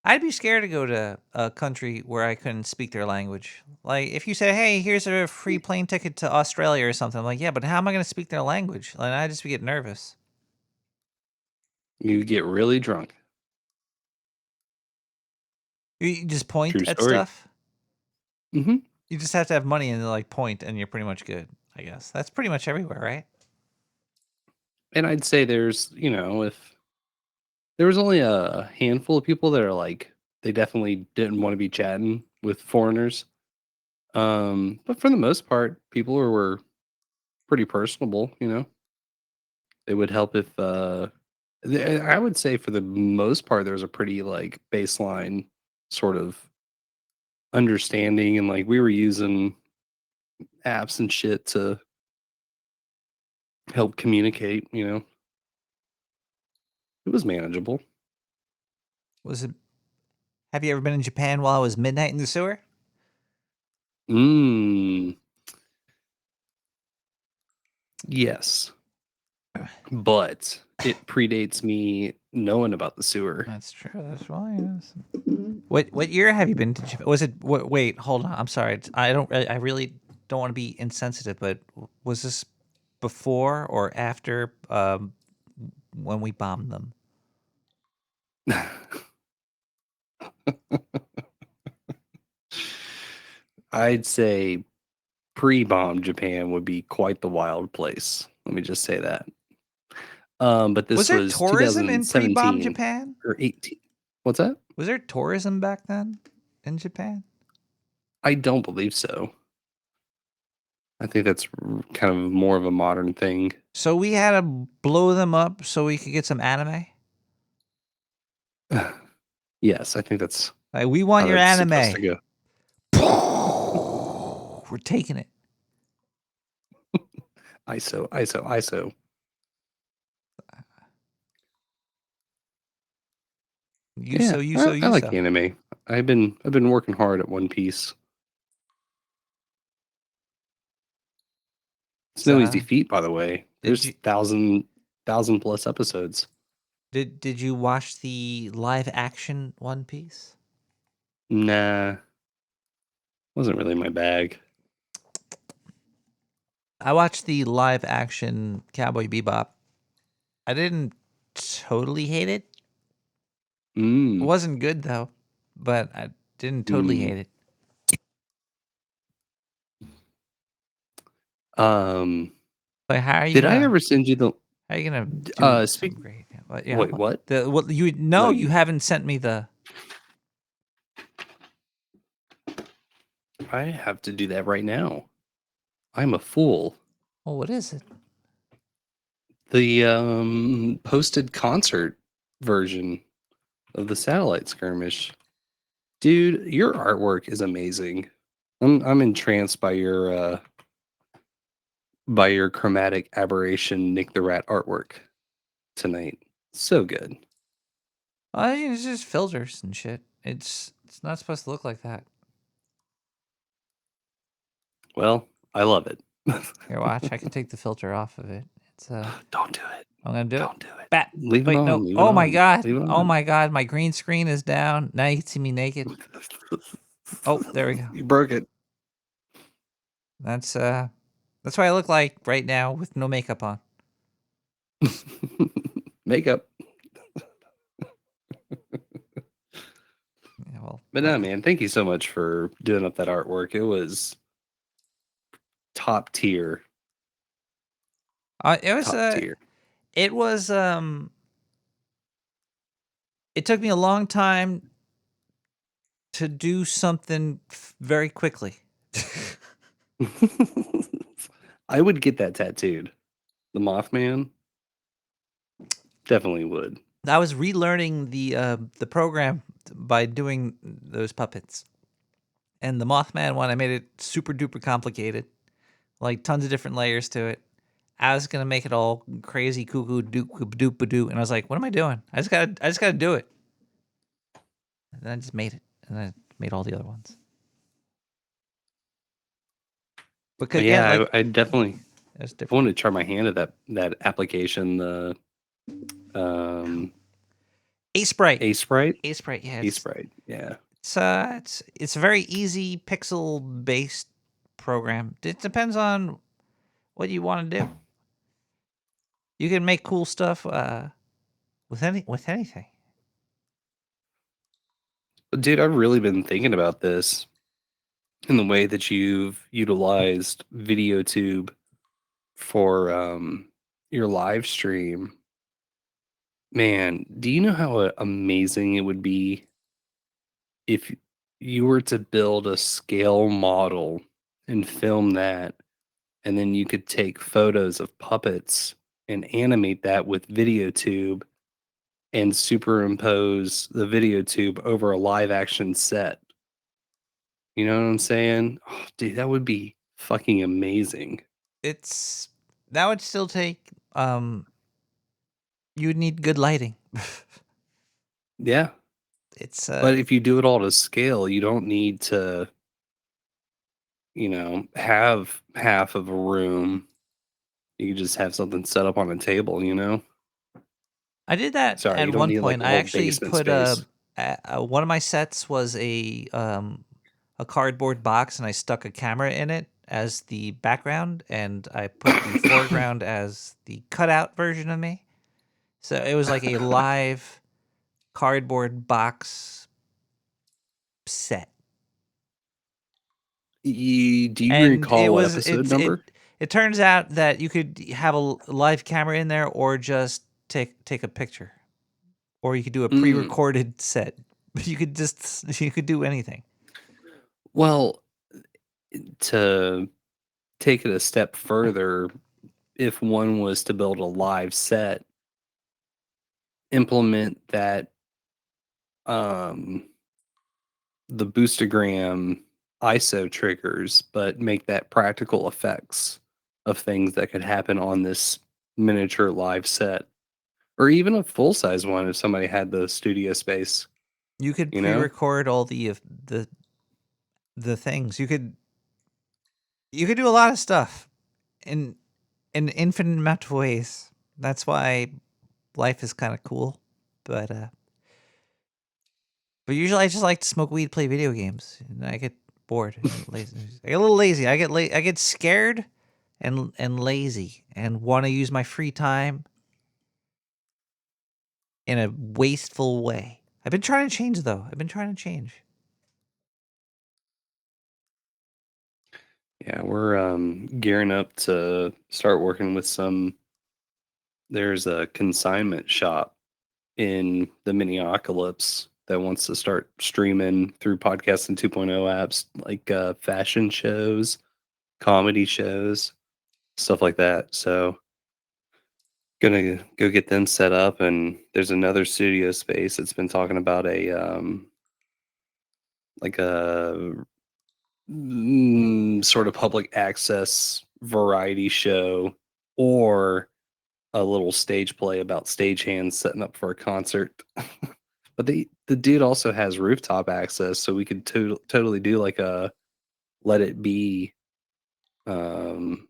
I'd be scared to go to a country where I couldn't speak their language. Like, if you said, hey, here's a free plane ticket to Australia or something, I'm like, yeah, but how am I going to speak their language? Like, I'd just get nervous. You get really drunk. You just point True at story. stuff? Mm-hmm. You just have to have money and like point, and you're pretty much good, I guess. That's pretty much everywhere, right? And I'd say there's, if there was only a handful of people that are like, they definitely didn't want to be chatting with foreigners. But for the most part, people were pretty personable, They would help if, I would say for the most part, there was a pretty like baseline sort of understanding, and like we were using apps and shit to help communicate, It was manageable. Was it? Have you ever been in Japan while it was midnight in the sewer? Yes. But it predates me knowing about the sewer. That's true. That's why. Yes. What year have you been to Japan? Was it? Wait, hold on. I'm sorry. I really don't want to be insensitive, but was this before or after when we bombed them? I'd say pre-bomb Japan would be quite the wild place. Let me just say that. But this was there tourism in 2017 pre-bomb Japan or 18? What's that? Was there tourism back then in Japan? I don't believe so. I think that's kind of more of a modern thing. So we had to blow them up so we could get some anime? Yes, I think that's. Like, we want your anime. To go. We're taking it. ISO. I like anime. I've been working hard at One Piece. It's no easy feat, by the way. There's thousand plus episodes. Did you watch the live action One Piece? Nah, wasn't really my bag. I watched the live action Cowboy Bebop. I didn't totally hate it. It wasn't good though, but I didn't totally hate it. But how are you Did I gonna ever send you the how are you gonna do speak something great? But yeah, wait, what? you No, no, you haven't sent me the. I have to do that right now. I'm a fool. Oh, what is it? The posted concert version of the satellite skirmish. Dude, your artwork is amazing. I'm entranced by your chromatic aberration Nick the Rat artwork tonight. So good. It's just filters and shit. It's not supposed to look like that. Well, I love it. Here, watch. I can take the filter off of it. It's Don't do it. I'm gonna do Don't it. do it. Bat. Leave it Wait, on. no. Leave it Oh my on. god. Leave it Oh on. my god. My green screen is down. Now you can see me naked. Oh, there we go. You broke it. That's what I look like right now with no makeup on. Makeup. Yeah, well, But no, man, thank you so much for doing up that artwork. It was top tier. it was Top tier. it was it took me a long time to do something very quickly. I would get that tattooed. The Mothman. Definitely would. I was relearning the program by doing those puppets. And the Mothman one, I made it super duper complicated. Like tons of different layers to it. I was gonna make it all crazy cuckoo doop doo, and I was like, what am I doing? I just gotta do it. And then I just made it. And then I made all the other ones. Because Yeah, like, I definitely it's I different. wanted to try my hand at that application, the A-Sprite. A-Sprite. A-Sprite, yeah. A-Sprite, yeah. It's a very easy pixel based program. It depends on what you want to do. You can make cool stuff with anything. Dude, I've really been thinking about this in the way that you've utilized VideoTube for your live stream. Man, do you know how amazing it would be if you were to build a scale model and film that, and then you could take photos of puppets and animate that with VideoTube and superimpose the VideoTube over a live action set? You know what I'm saying? Oh, dude, that would be fucking amazing. That would still take you would need good lighting. Yeah. It's But if you do it all to scale, you don't need to, have half of a room. You can just have something set up on a table, I did that Sorry, at you don't one need like point. a I whole actually basement put space. one of my sets was a cardboard box, and I stuck a camera in it as the background, and I put the foreground as the cutout version of me. So it was like a live cardboard box set. Do you And recall it what was episode number? it turns out that you could have a live camera in there or just take a picture. Or you could do a pre-recorded set. You could do anything. Well, to take it a step further, if one was to build a live set, implement that the boostergram ISO triggers, but make that practical effects of things that could happen on this miniature live set, or even a full size one if somebody had the studio space. You could You know? pre-record all the things. You could do a lot of stuff in an infinite amount of ways. That's why life is kind of cool. But usually I just like to smoke weed, play video games, and I get bored. And lazy. I get a little lazy. I get scared and lazy and want to use my free time in a wasteful way. I've been trying to change though. Yeah, we're gearing up to start working with some. There's a consignment shop in the Minneapolis that wants to start streaming through Podcasting 2.0 apps like fashion shows, comedy shows, stuff like that. So gonna go get them set up, and there's another studio space that's been talking about a like a sort of public access variety show or a little stage play about stagehands setting up for a concert. But the dude also has rooftop access, so we could totally do like a Let It Be um,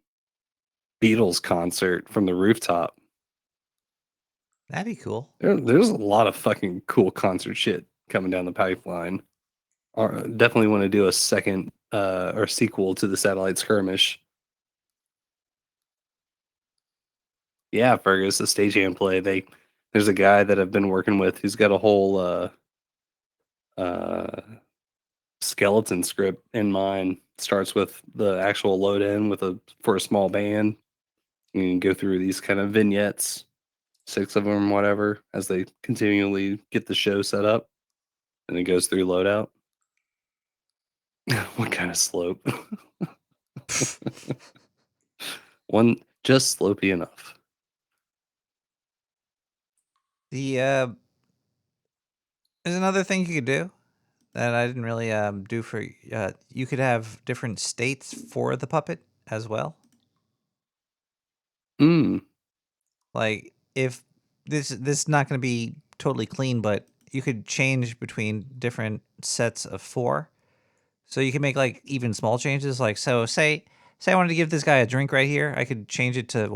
Beatles concert from the rooftop. That'd be cool. There's a lot of fucking cool concert shit coming down the pipeline. Definitely want to do a second or sequel to the Satellite Skirmish. Yeah, Fergus, the stagehand play. There's a guy that I've been working with who's got a whole skeleton script in mind. Starts with the actual load in for a small band. You can go through these kind of vignettes, 6 of them, whatever, as they continually get the show set up, and it goes through loadout. What kind of slope? One just slopey enough. There's another thing you could do that I didn't really do for you could have different states for the puppet as well. Like if this is not going to be totally clean, but you could change between different sets of 4. So you can make like even small changes. Like so say I wanted to give this guy a drink right here, I could change it to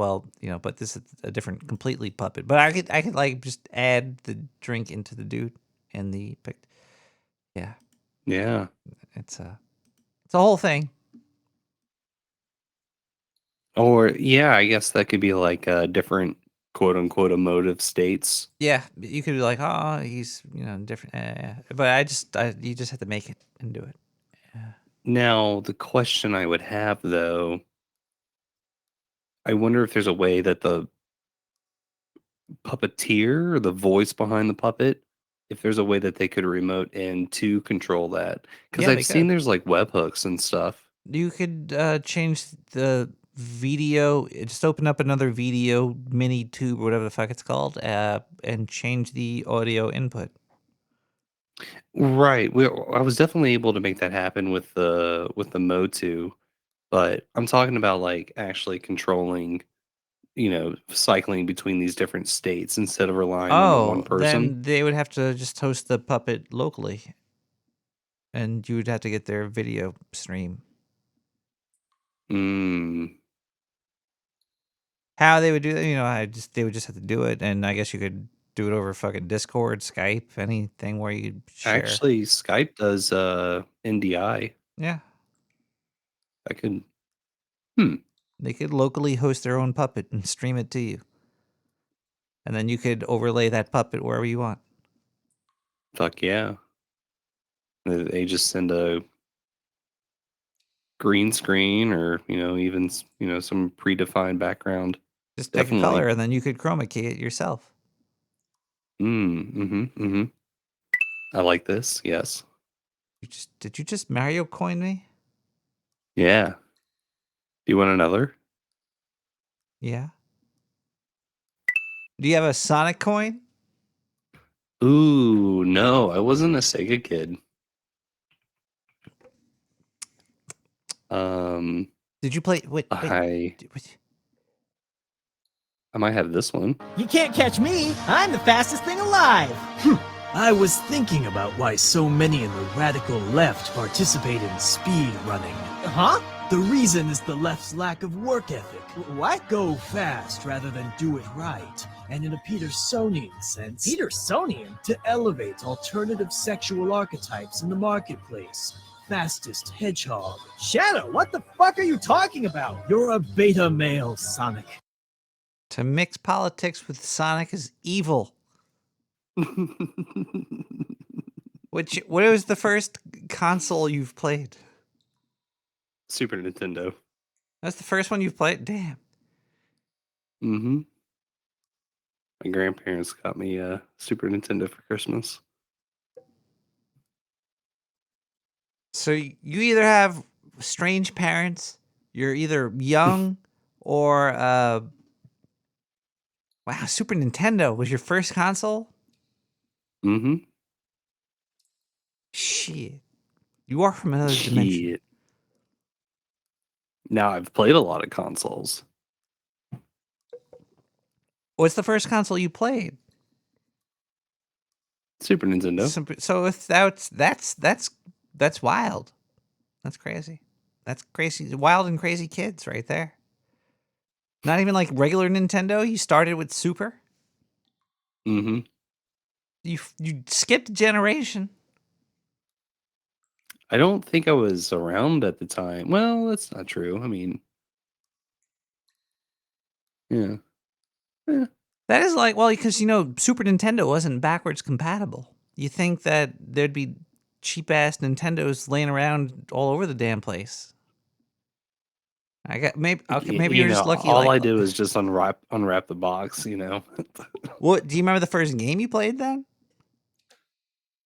but this is a different completely puppet. But I could like just add the drink into the dude and the pick. Yeah. Yeah. It's a whole thing. Or yeah, I guess that could be like different quote unquote emotive states. Yeah, you could be like, oh, he's different. But you just have to make it and do it. Yeah. Now the question I would have though, I wonder if there's a way that the puppeteer or the voice behind the puppet, if there's a way that they could remote in to control that. Because Yeah, I've seen there's like webhooks and stuff. You could change the video. Just open up another video mini tube or whatever the fuck it's called, and change the audio input. Right. I was definitely able to make that happen with the Motu, but I'm talking about like actually controlling, cycling between these different states instead of relying on the one person. Then they would have to just host the puppet locally, and you would have to get their video stream. How they would do that, they would just have to do it, and I guess you could do it over fucking Discord, Skype, anything where you share. Actually, Skype does NDI. Yeah. I could. They could locally host their own puppet and stream it to you. And then you could overlay that puppet wherever you want. Fuck yeah. They just send a green screen or, even, some predefined background. Just pick a color and then you could chroma key it yourself. I like this, yes. Did you just Mario coin me? Yeah. Do you want another? Yeah. Do you have a Sonic coin? Ooh, no, I wasn't a Sega kid. Did you play? Wait. I might have this one. You can't catch me. I'm the fastest thing alive. I was thinking about why so many in the radical left participate in speed running. Huh? The reason is the left's lack of work ethic. What? Go fast rather than do it right. And in a Petersonian sense... Petersonian? To elevate alternative sexual archetypes in the marketplace. Fastest hedgehog. Shadow, what the fuck are you talking about? You're a beta male, Sonic. To mix politics with Sonic is evil. What was the first console you've played? Super Nintendo. That's the first one you've played? Damn. Mm-hmm. My grandparents got me a Super Nintendo for Christmas. So you either have strange parents, you're either young, or wow, Super Nintendo was your first console? Mm-hmm. Shit. You are from another dimension. Shit. Now I've played a lot of consoles. What's the first console you played? Super Nintendo. So if that's wild. That's crazy. That's crazy. Wild and crazy kids right there. Not even like regular Nintendo. You started with Super. Mm-hmm. You skipped a generation. I don't think I was around at the time. Well, that's not true. I mean, yeah. That is like, well, because Super Nintendo wasn't backwards compatible. You think that there'd be cheap ass Nintendos laying around all over the damn place. I got maybe okay, maybe you're just lucky. All like, I did was just unwrap the box. What do you remember the first game you played then?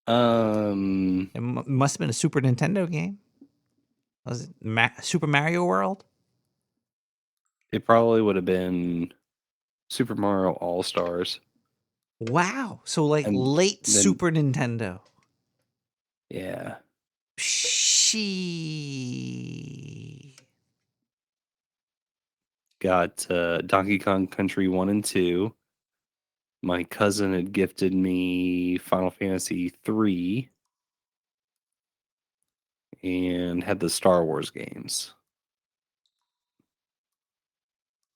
It must have been a Super Nintendo game. Was it Super Mario World? It probably would have been Super Mario All Stars. Wow. So like And late then- Super Nintendo. Yeah. She Got Donkey Kong Country 1 and 2. My cousin had gifted me Final Fantasy 3 and had the Star Wars games.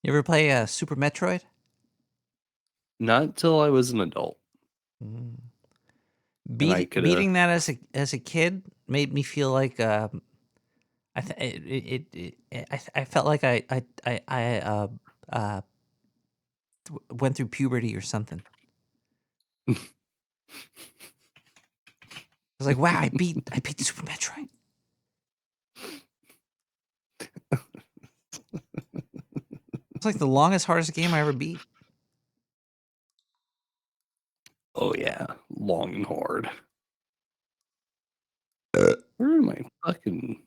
You ever play Super Metroid? Not till I was an adult. Beating that as a kid made me feel like I felt like I went through puberty or something. I was like, wow, I beat Super Metroid. It's like the longest, hardest game I ever beat. Oh yeah, long and hard. Where am I fucking...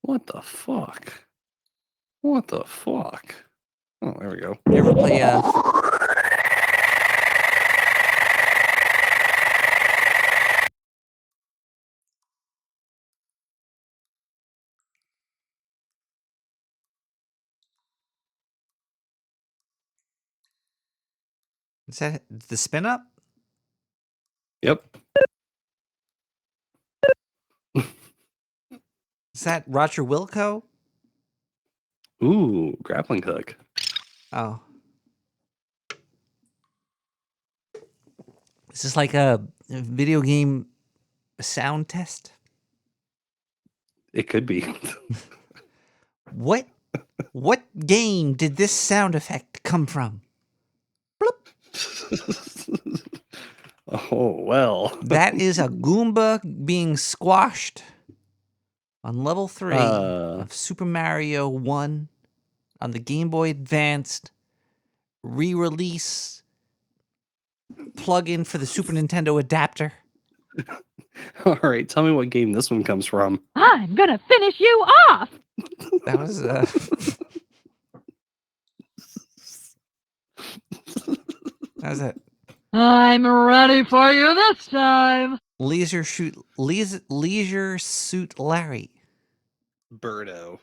What the fuck? What the fuck? Oh, there we go. You ever play Is that the spin up? Yep. Is that Roger Wilco? Ooh, grappling hook. Oh. Is this like a video game sound test? It could be. What game did this sound effect come from? Oh, well. That is a Goomba being squashed on level 3 of Super Mario 1 on the Game Boy Advanced re-release plug-in for the Super Nintendo adapter. All right, tell me what game this one comes from. I'm gonna finish you off! That was that was it. I'm ready for you this time! Leisure Suit Larry. Birdo.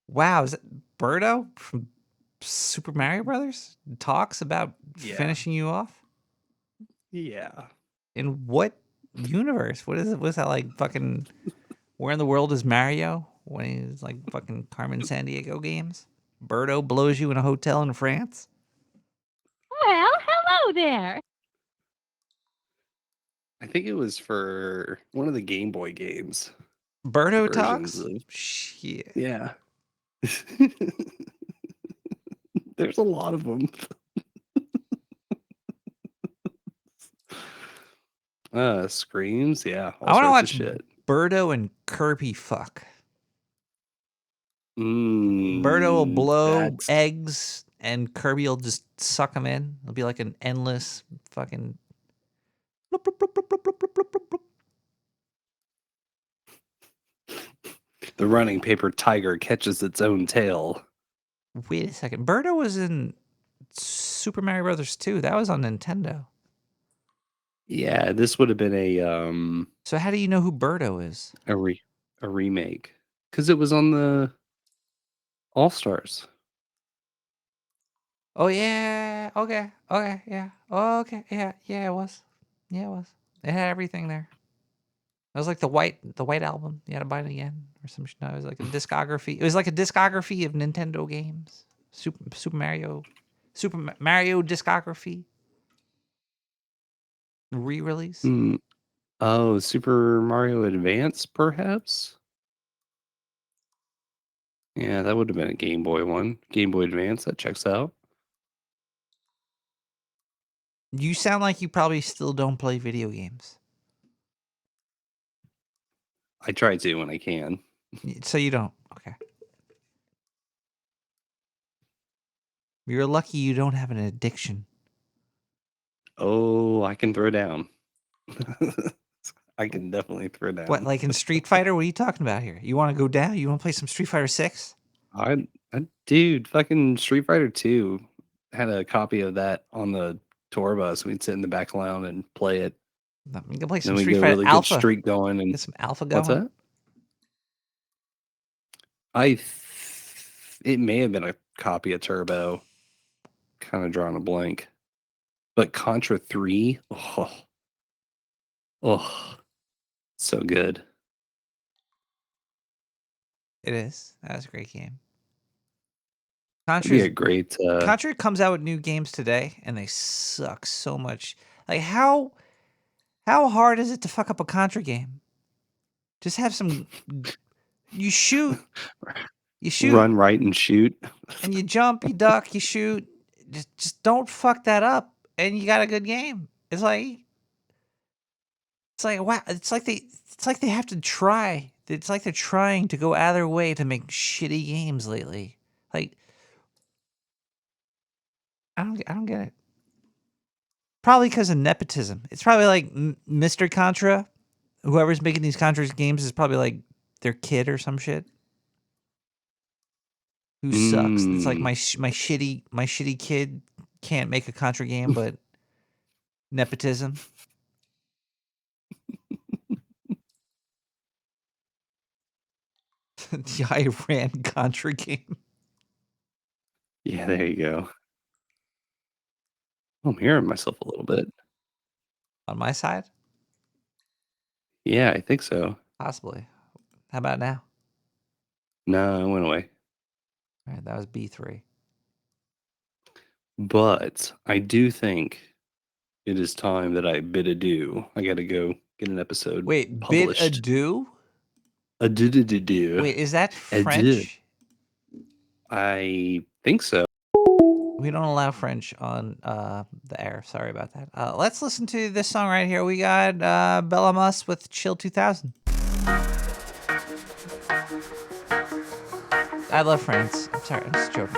Wow, is it Birdo from Super Mario Brothers? Talks about finishing you off? Yeah. In what universe? What is it? What's that like fucking where in the world is Mario? When he's like fucking Carmen Sandiego games? Birdo blows you in a hotel in France? Well, hello there! I think it was for one of the Game Boy games. Birdo Versions talks? of- Shit. Yeah. There's a lot of them. Screams, yeah. I want to watch shit. Birdo and Kirby fuck. Birdo will blow That's eggs, and Kirby will just suck them in. It'll be like an endless fucking. Bloop, bloop, bloop, bloop, bloop, bloop, bloop, bloop, bloop. the running paper tiger catches its own tail. Wait a second. Birdo was in Super Mario Brothers 2. That was on Nintendo. Yeah, this would have been So how do you know who Birdo is? a remake because it was on the All Stars. Oh yeah. Okay. Okay. Yeah. Oh, okay. Yeah. Yeah. It was. Yeah. It was. It had everything there. It was like the white album. You had to buy it again or some shit. No, it was like a discography. It was like a discography of Nintendo games. Super Mario discography re-release. Oh, Super Mario Advance, perhaps? Yeah, that would have been a Game Boy one. Game Boy Advance, that checks out. You sound like you probably still don't play video games. I try to when I can. So you don't. Okay. You're lucky you don't have an addiction. Oh, I can throw down. I can definitely throw down. What, like in Street Fighter? What are you talking about here? You want to go down? You want to play some Street Fighter 6? Dude, fucking Street Fighter 2 had a copy of that on the tour bus. We'd sit in the back lounge and play it. You can play some then Street we get Fighter a really Alpha. good streak going and Get some Alpha going. what's that? It may have been a copy of Turbo. Kind of drawing a blank. But Contra 3, oh, so good. It is. That's a great game. It'd be a great. Contra comes out with new games today, and they suck so much. Like how hard is it to fuck up a Contra game? Just have some. You shoot, Run right and shoot, and you jump, you duck, you shoot. Just don't fuck that up, and you got a good game. It's like wow. It's like they have to try. It's like they're trying to go out of their way to make shitty games lately. Like I don't get it. Probably because of nepotism. It's probably like Mr. Contra. Whoever's making these Contra games is probably like their kid or some shit. Who sucks? It's like my shitty kid can't make a Contra game, but nepotism. The Iran Contra game. Yeah, there you go. I'm hearing myself a little bit. On my side? Yeah, I think so. Possibly. How about now? No, it went away. All right, that was B3. But I do think it is time that I bid adieu. I got to go get an episode. Wait, published. bid adieu? Adieu. Wait, is that Adieu. French? I think so. We don't allow French on the air. Sorry about that. Let's listen to this song right here. We got Bella Mus with Chill 2000. I love France. I'm sorry, I'm just joking.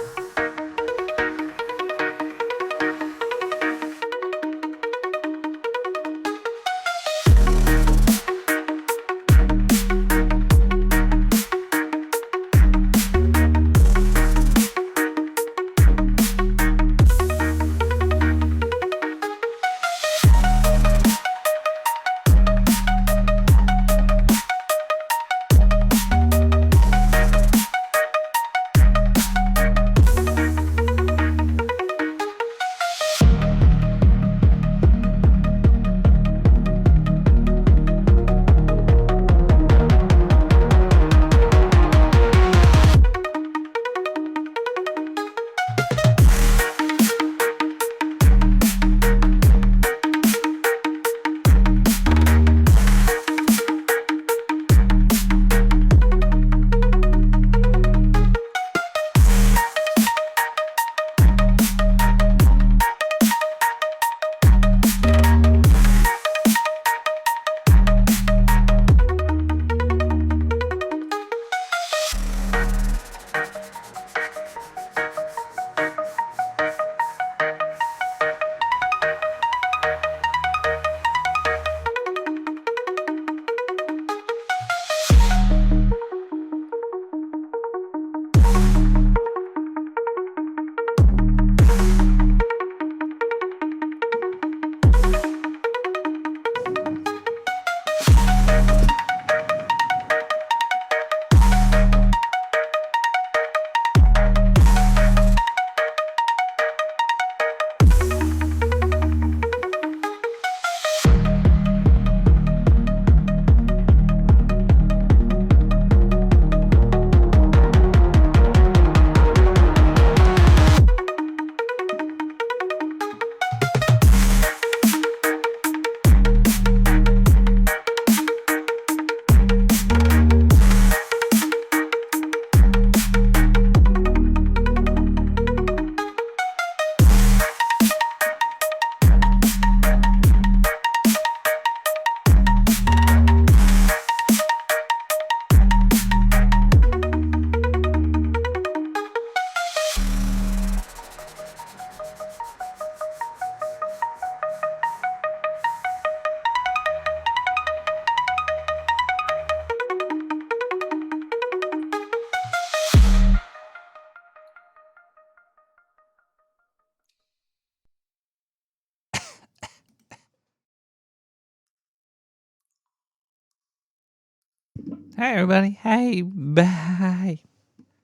Hi, everybody. Hey, bye.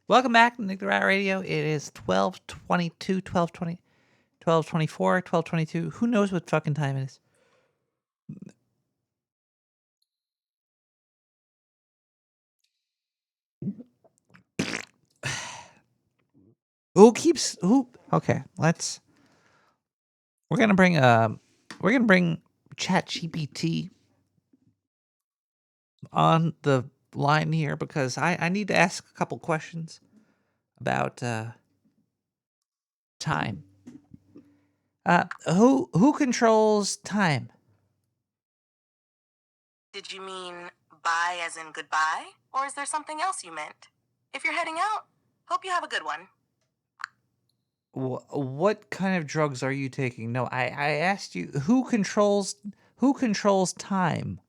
Welcome back to Nick the Rat Radio. It is 12:22, 12:20, 12:24, 12:22. Who knows what fucking time it is? Okay, we're gonna bring ChatGPT on the line here because I need to ask a couple questions about time. Who controls time? Did you mean bye as in goodbye? Or is there something else you meant? If you're heading out, hope you have a good one. What kind of drugs are you taking? No, I asked you who controls time.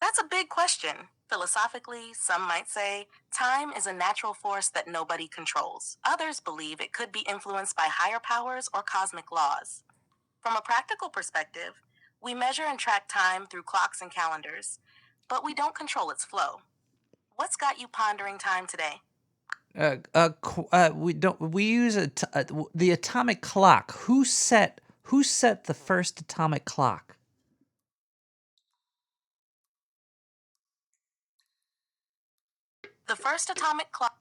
That's a big question. Philosophically, some might say time is a natural force that nobody controls. Others believe it could be influenced by higher powers or cosmic laws. From a practical perspective, we measure and track time through clocks and calendars, but we don't control its flow. What's got you pondering time today? We use the atomic clock. Who set the first atomic clock? The first atomic clock.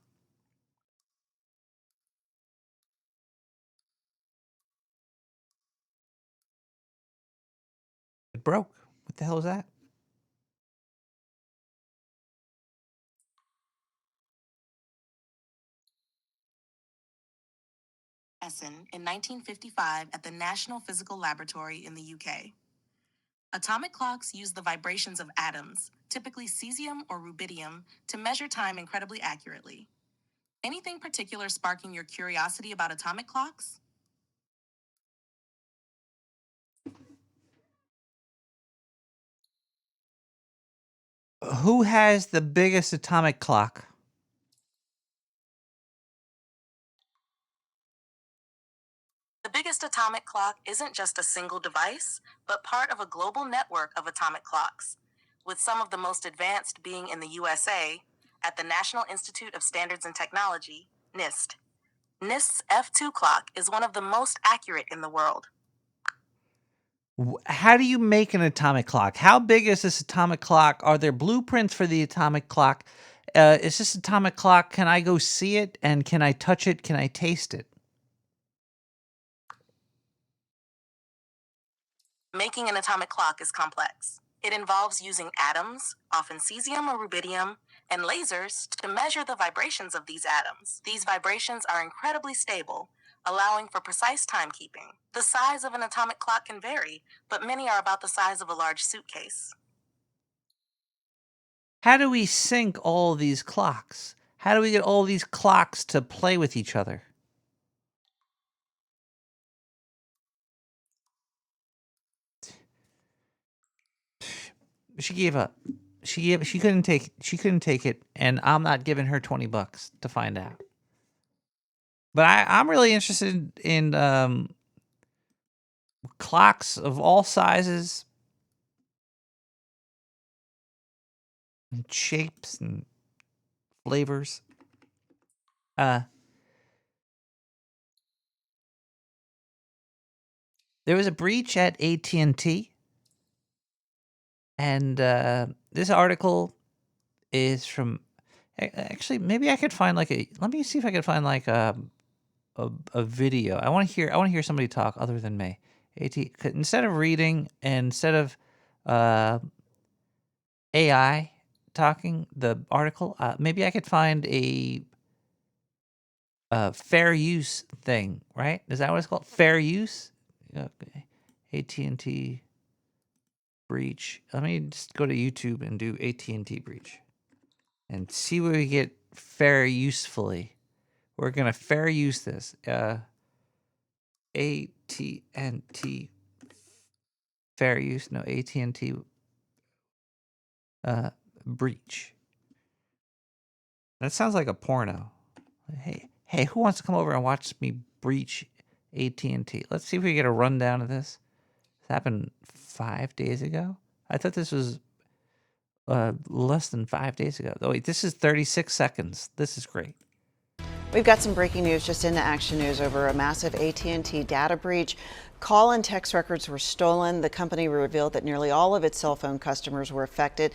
It broke. What the hell is that? In 1955 at the National Physical Laboratory in the UK. Atomic clocks use the vibrations of atoms, typically cesium or rubidium, to measure time incredibly accurately. Anything particular sparking your curiosity about atomic clocks? Who has the biggest atomic clock? The biggest atomic clock isn't just a single device, but part of a global network of atomic clocks, with some of the most advanced being in the USA at the National Institute of Standards and Technology, NIST. NIST's F2 clock is one of the most accurate in the world. How do you make an atomic clock? How big is this atomic clock? Are there blueprints for the atomic clock? Is this atomic clock, can I go see it? And can I touch it? Can I taste it? Making an atomic clock is complex. It involves using atoms, often cesium or rubidium, and lasers to measure the vibrations of these atoms. These vibrations are incredibly stable, allowing for precise timekeeping. The size of an atomic clock can vary, but many are about the size of a large suitcase. How do we sync all these clocks? How do we get all these clocks to play with each other? She gave up. She couldn't take it, and I'm not giving her $20 to find out. But I'm really interested in clocks of all sizes and shapes and flavors. There was a breach at AT&T, and this article is from. Actually, maybe I could find like a. Let me see if I could find like a video. I want to hear somebody talk other than me. Instead of reading and instead of AI talking the article, maybe I could find a fair use thing. Right? Is that what it's called? Fair use. Okay. AT&T breach. Let me just go to YouTube and do AT&T breach and see where we get fair usefully. We're gonna fair use this. AT&T fair use. No, AT&T breach. That sounds like a porno. Hey, who wants to come over and watch me breach AT&T? Let's see if we get a rundown of this. This happened 5 days ago. I thought this was less than 5 days ago. Oh, wait, this is 36 seconds. This is great. We've got some breaking news just into Action News over a massive AT&T data breach. Call and text records were stolen. The company revealed that nearly all of its cell phone customers were affected.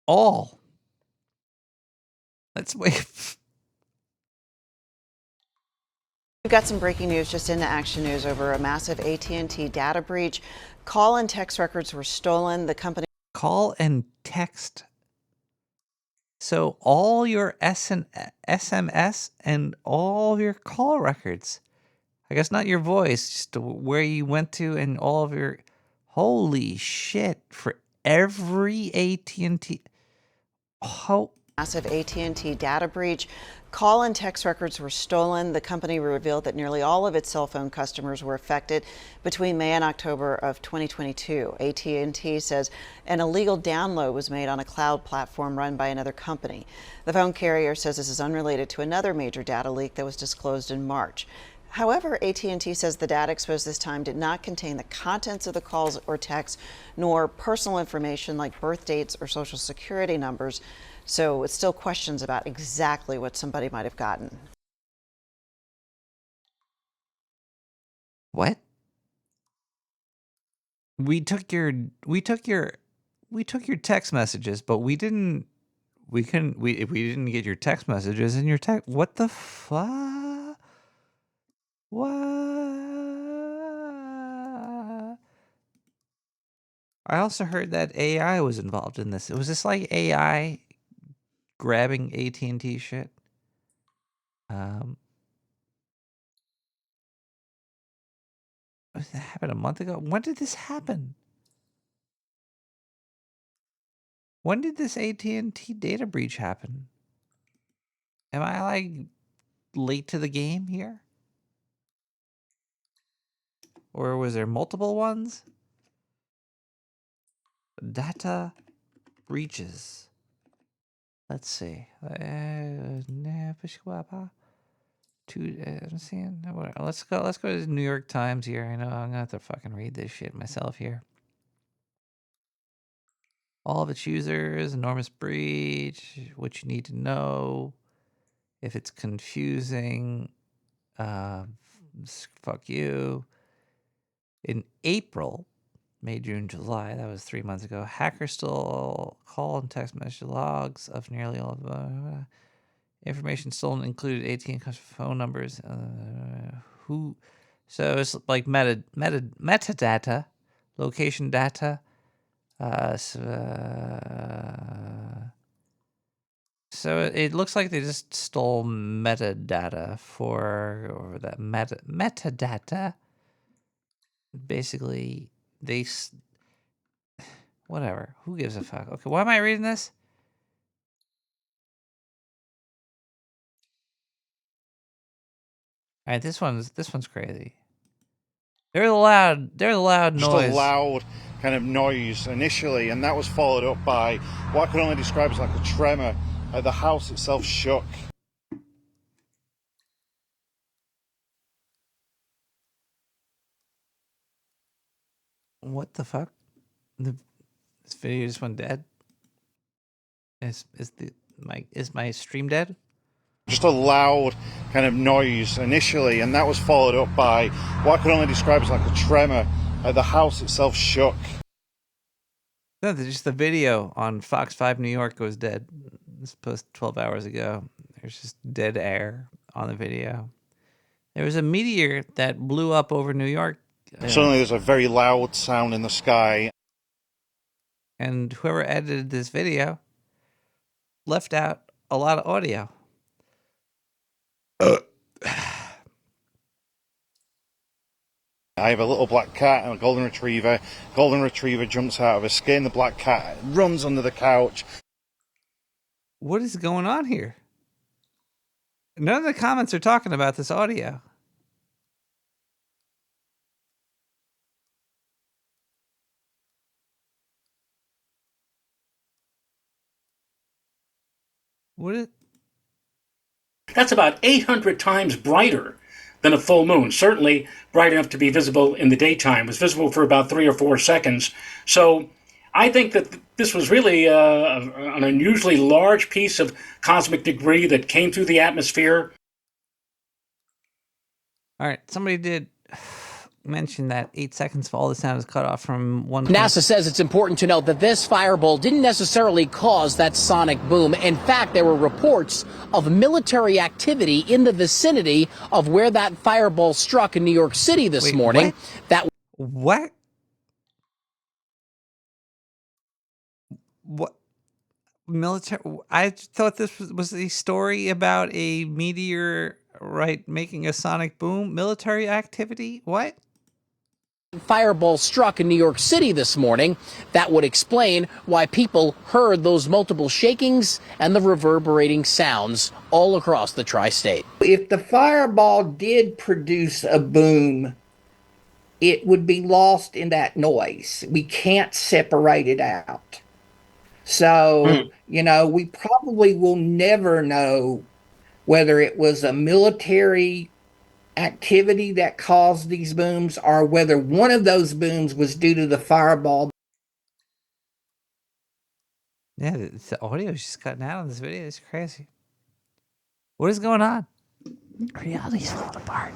All. That's way. We've got some breaking news just into Action News over a massive AT&T data breach. Call and text records were stolen. The company Call and text. So all your SMS and all of your call records. I guess not your voice, just where you went to and all of your. Holy shit! For every AT&T. How massive AT&T data breach. Call and text records were stolen. The company revealed that nearly all of its cell phone customers were affected between May and October of 2022. AT&T says an illegal download was made on a cloud platform run by another company. The phone carrier says this is unrelated to another major data leak that was disclosed in March. However, AT&T says the data exposed this time did not contain the contents of the calls or texts, nor personal information like birth dates or social security numbers. So it's still questions about exactly what somebody might have gotten. What? We took your text messages, but we didn't get your text messages in your text. What the fuck? What? I also heard that AI was involved in this. Was this like AI grabbing AT&T shit? That happened a month ago. When did this happen? When did this AT&T data breach happen? Am I like late to the game here? Or was there multiple ones? Data breaches. Let's see. Let's go to the New York Times here. I know I'm gonna have to fucking read this shit myself here. All of its users, enormous breach, what you need to know. If it's confusing, fuck you. In April, May, June, July, that was 3 months ago, hackers stole call and text message logs of nearly all of information stolen included AT&T phone numbers. So it's like metadata, location data. So it looks like they just stole metadata or that metadata. Basically, whatever. Who gives a fuck? Okay, why am I reading this? All right, this one's crazy. There's a loud noise. Just a loud kind of noise initially, and that was followed up by what I could only describe as like a tremor. The house itself shook. What the fuck? This video just went dead. Is my stream dead? Just a loud kind of noise initially, and that was followed up by what I could only describe as like a tremor. The house itself shook. No, just the video on Fox 5 New York goes dead. This post 12 hours ago. There's just dead air on the video. There was a meteor that blew up over New York. Suddenly there's a very loud sound in the sky. And whoever edited this video left out a lot of audio. I have a little black cat and a golden retriever. Golden retriever jumps out of his skin. The black cat runs under the couch. What is going on here? None of the comments are talking about this audio. That's about 800 times brighter than a full moon. Certainly bright enough to be visible in the daytime. It was visible for about 3 or 4 seconds. So I think that this was really an unusually large piece of cosmic debris that came through the atmosphere. All right, somebody did mention that 8 seconds of all the sound is cut off from one. NASA says it's important to note that this fireball didn't necessarily cause that sonic boom. In fact, there were reports of military activity in the vicinity of where that fireball struck in New York City this morning. What? What? Military? I thought this was a story about a meteor, right, making a sonic boom. Military activity? What? Fireball struck in New York City this morning. That would explain why people heard those multiple shakings and the reverberating sounds all across the tri-state. If the fireball did produce a boom, it would be lost in that noise. We can't separate it out. So, we probably will never know whether it was a military activity that caused these booms or whether one of those booms was due to the fireball. Yeah, the audio is just cutting out on this video. It's crazy. What is going on? Reality's falling apart.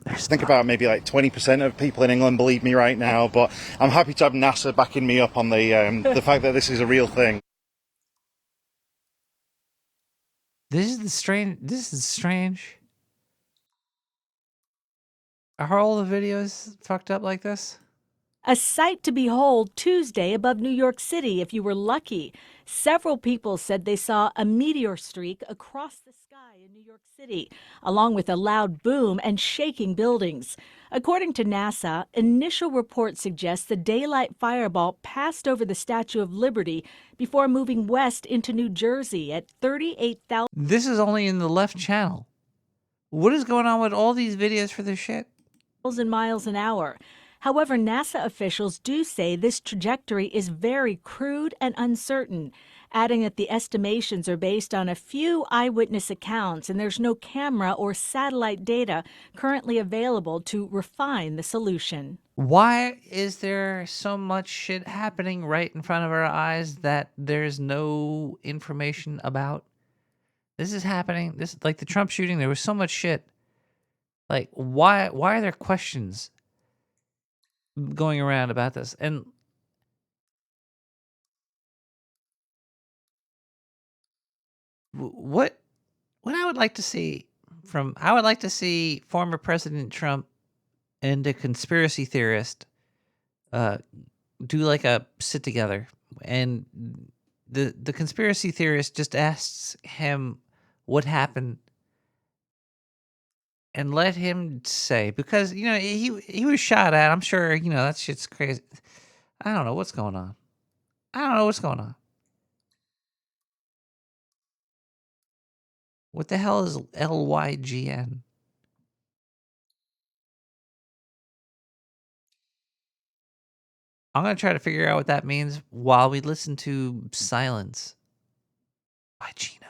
Think about maybe like 20% of people in England believe me right now, but I'm happy to have NASA backing me up on the fact that this is a real thing. This is strange. Are all the videos fucked up like this? A sight to behold Tuesday above New York City if you were lucky. Several people said they saw a meteor streak across the sky in New York City, along with a loud boom and shaking buildings. According to NASA, initial reports suggest the daylight fireball passed over the Statue of Liberty before moving west into New Jersey at 38,000. This is only in the left channel. What is going on with all these videos for this shit? Miles an hour. However, NASA officials do say this trajectory is very crude and uncertain, adding that the estimations are based on a few eyewitness accounts and there's no camera or satellite data currently available to refine the solution. Why is there so much shit happening right in front of our eyes that there's no information about? This is happening. This, like the Trump shooting, there was so much shit. Like, why are there questions going around about this? And what I would like to see I would like to see former President Trump and a conspiracy theorist do like a sit together, and the conspiracy theorist just asks him what happened and let him say, because he was shot at. I'm sure that shit's crazy. I don't know what's going on. What the hell is LYGN? I'm gonna try to figure out what that means while we listen to Silence by Gino.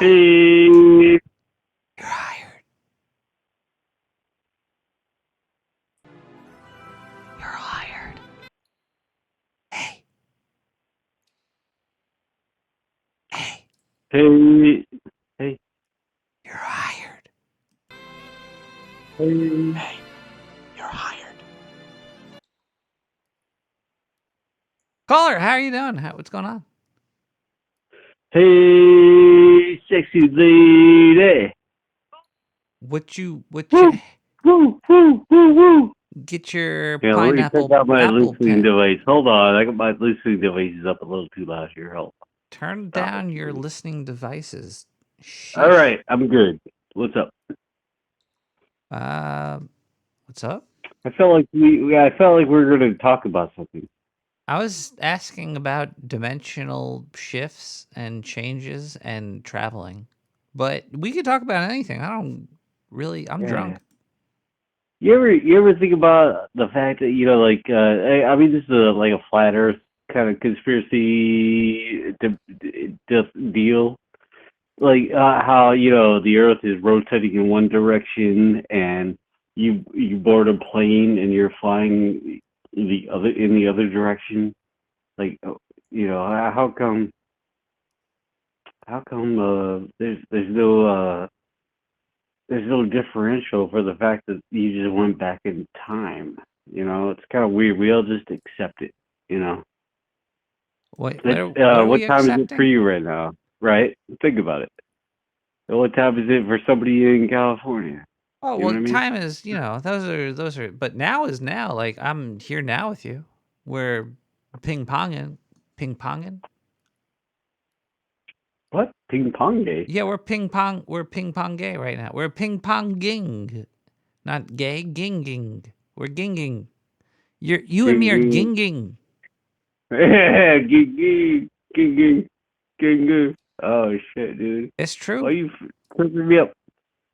You're hired. You're hired. Hey. Hey. Hey. Hey. You're hired. Hey. Hey. You're hired. Caller, how are you doing? What's going on? Hey, sexy lady. What you Woo, woo, woo, woo, woo. get your Yeah, let me pineapple check out my apple listening pen. device. Hold on, I got my listening devices up a little too loud here. Hold on. Turn down your listening devices. All Sheesh. right, I'm good. What's up? What's up? I felt like I felt like we were going to talk about something. I was asking about dimensional shifts and changes and traveling, but we could talk about anything. I'm Yeah. drunk. You ever think about the fact that like I mean this is like a flat Earth kind of conspiracy deal, like how the Earth is rotating in one direction and you board a plane and you're flying in the other direction, like how come there's no differential for the fact that you just went back in time. It's kind of weird. We all just accept it. What It's, are what we time is it for accepting? you right now? Right? Think about it. What time is it for somebody in California? Oh, You know well, what I mean? time is, those are, but now is now. Like, I'm here now with you. We're ping-ponging. Ping-ponging? What? Ping pong day? Yeah, we're ping-pong gay right now. We're ping-pong-ging. Not gay, ginging. We're ginging. You and me are Ging, ginging. ging, ging, ging, ging, ging, ging. Oh shit, dude. It's true. Why you tripping me up?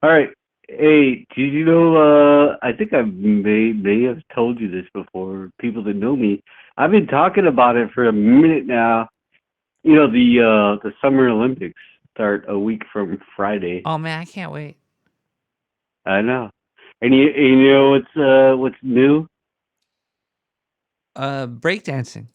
All right. Hey, did you know? I think I may have told you this before. People that know me, I've been talking about it for a minute now. The Summer Olympics start a week from Friday. Oh, man, I can't wait. I know. And you know what's new? Breakdancing.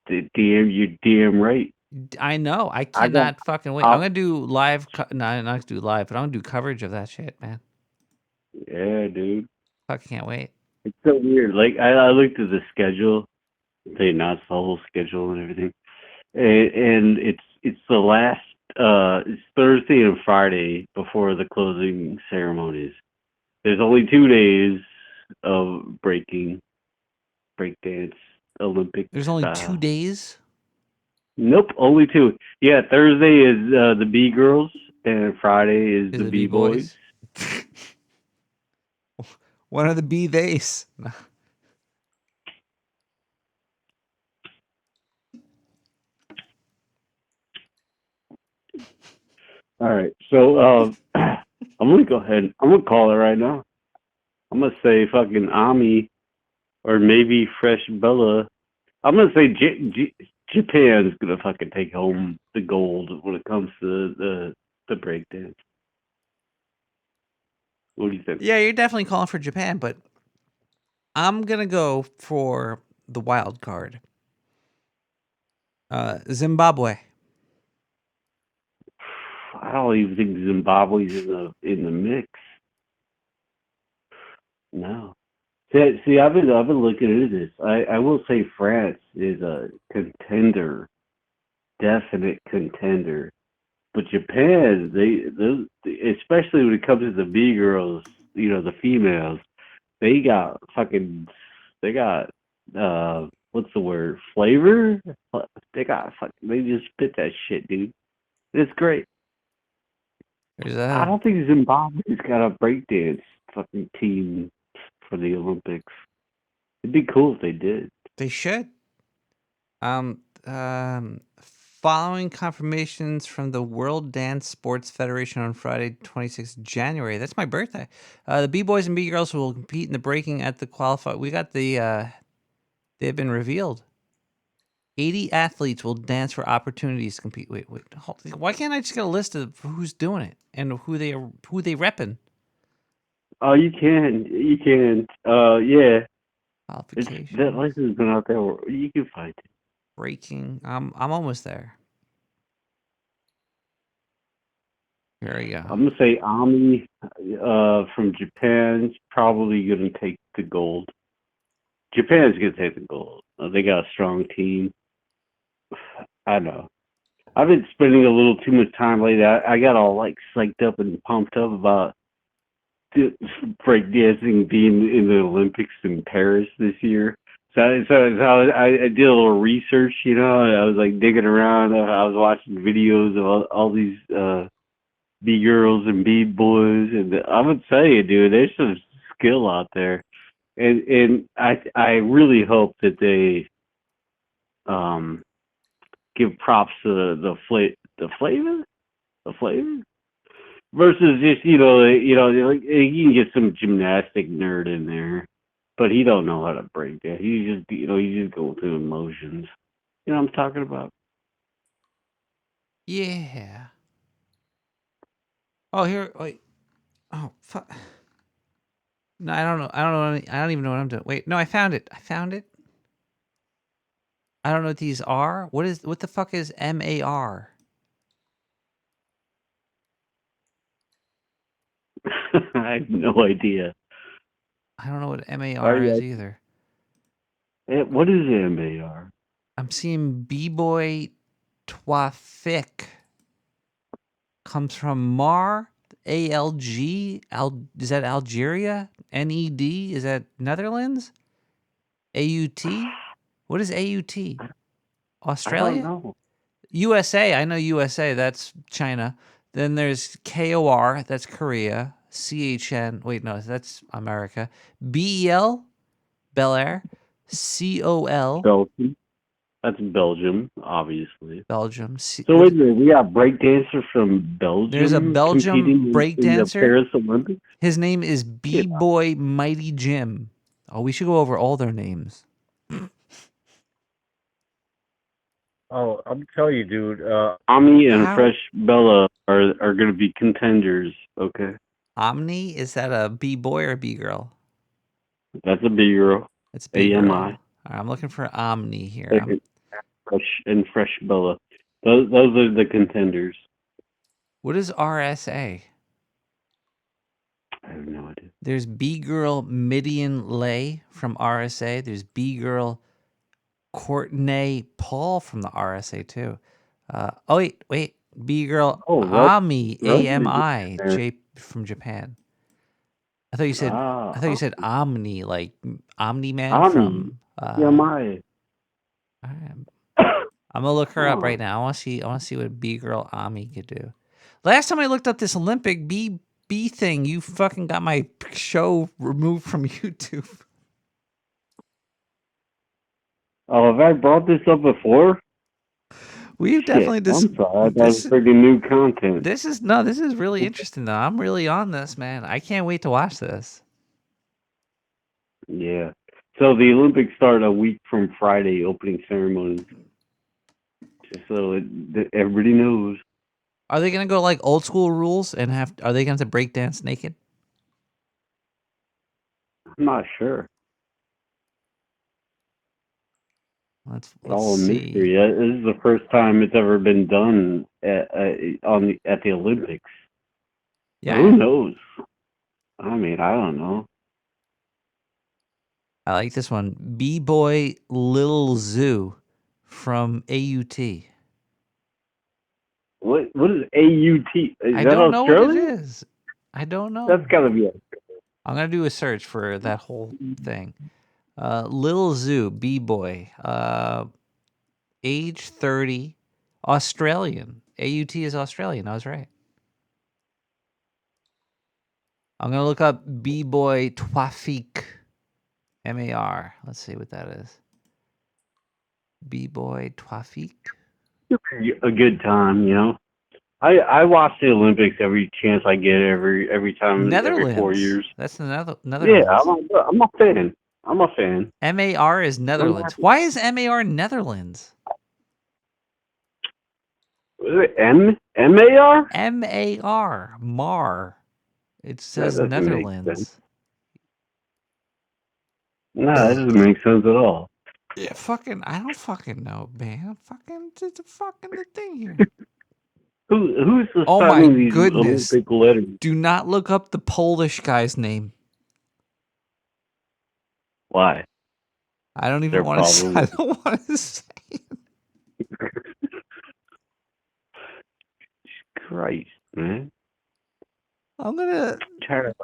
You're damn right. I know. I I got. cannot fucking wait. I'm gonna do live. No, I'm not gonna do live, but I'm gonna do coverage of that shit, man. Yeah, dude. Fucking can't wait. It's so weird. Like I looked at the schedule. They announced the whole schedule and everything, and it's the last. It's Thursday and Friday before the closing ceremonies. There's only 2 days of breakdance Olympics There's only 2 style. days. Nope, only 2. Yeah, Thursday is the B girls and Friday is the B boys. What are the B theys? All right, so I'm gonna go ahead. I'm gonna call it right now. I'm gonna say fucking Ami or maybe Fresh Bella. I'm gonna say Japan's gonna fucking take home the gold when it comes to the breakdance. What do you think? Yeah, you're definitely calling for Japan, but I'm gonna go for the wild card. Zimbabwe. I don't even think Zimbabwe's in the mix. No. See, I've been looking into this. I will say France is a contender, definite contender. But Japan, especially when it comes to the B girls, the females, they got what's the word? Flavor? They just spit that shit, dude. It's great. I don't think Zimbabwe's got a breakdance fucking team for the Olympics. It'd be cool if they did. They should. Following confirmations from the World Dance Sports Federation on Friday, 26th January. That's my birthday. The B-boys and B-girls will compete in the breaking at the qualify. We got the, they've been revealed. 80 athletes will dance for opportunities to compete. Wait. Why can't I just get a list of who's doing it and who they repping? Oh, you can. Yeah. Qualifications. That list has been out there. You can find it. Breaking. I'm almost there. Here we go. I'm gonna say Ami from Japan's probably gonna take the gold. Japan's gonna take the gold. They got a strong team. I know. I've been spending a little too much time lately. I got all like psyched up and pumped up about breakdancing being in the Olympics in Paris this year. So I did a little research. I was like digging around. I was watching videos of all these B girls and B boys, and I'm gonna tell you, dude, there's some skill out there, and I really hope that they give props to the flavor versus just like, you can get some gymnastic nerd in there, but he don't know how to break that. He's just going through emotions. You know what I'm talking about? Yeah. Oh, here. Wait. Oh, fuck. No, I don't know. I don't even know what I'm doing. Wait, no, I found it. I don't know what these are. What the fuck is MAR? I have no idea. I don't know what MAR is either. What is MAR? I'm seeing B-boy Twafik. Comes from Mar, ALG. Is that Algeria? NED? Is that Netherlands? AUT? What is AUT? Australia? I don't know. USA. I know USA. That's China. Then there's KOR. That's Korea. CHN. Wait, no, that's America. BEL, Bel Air. COL. Belgium. That's Belgium, obviously. Belgium. So wait a minute, we got breakdancer from Belgium. There's a Belgium competing in the breakdancer. Paris Olympics. His name is B-Boy Mighty Jim. Oh, we should go over all their names. Oh, I'm telling you, dude. Ami and How? Fresh Bella are going to be contenders. Okay, Omni, is that a B-boy or a B-girl? that's a B girl. It's B-girl. All AMI. right, I'm looking for Omni here. Fresh Bella. Those are the contenders. What is RSA? I have no idea. There's B-girl Midian Lay from RSA. There's B-girl Courtney Paul from the RSA too. Wait. B-girl Ami, AMI, from Japan. I thought you said Omni, like Omni-Man from AMI. I'm gonna look her up right now. I want to see what B-girl Ami could do. Last time I looked up this Olympic B thing, you fucking got my show removed from YouTube. Oh, have I brought this up before? We've definitely I'm sorry. That's pretty new content. This is really interesting though. I'm really on this, man. I can't wait to watch this. Yeah. So the Olympics start a week from Friday, opening ceremony. Just so everybody knows. Are they gonna go like old school rules and are they gonna have to break dance naked? I'm not sure. Let's all a see. mystery. This is the first time it's ever been done at the Olympics. Yeah. Who knows? I mean, I don't know. I like this one. B-boy Lil Zoo from AUT. What is AUT? I don't know what it is. I don't know. That's gotta be it. I'm gonna do a search for that whole thing. Lil Zoo, B-boy, age 30, Australian. AUT is Australian. I was right. I'm gonna look up B-boy Twafik, MAR. Let's see what that is. B-boy Twafik. A good time, you know. I watch the Olympics every chance I get, every time, Netherlands. every 4 years. That's Netherlands. Yeah, I'm a fan. I'm a fan. MAR is Netherlands. Why is MAR Netherlands? MAR? MAR. Mar. It says That doesn't make sense. Netherlands. No, that doesn't make sense at all. Yeah, I don't fucking know, man. It's the thing here. Who's Oh my assigning these goodness. Olympic letters? Do not look up the Polish guy's name. Why? I don't even They're want to. probably- I don't want to say. Christ, man. I'm gonna Trying to have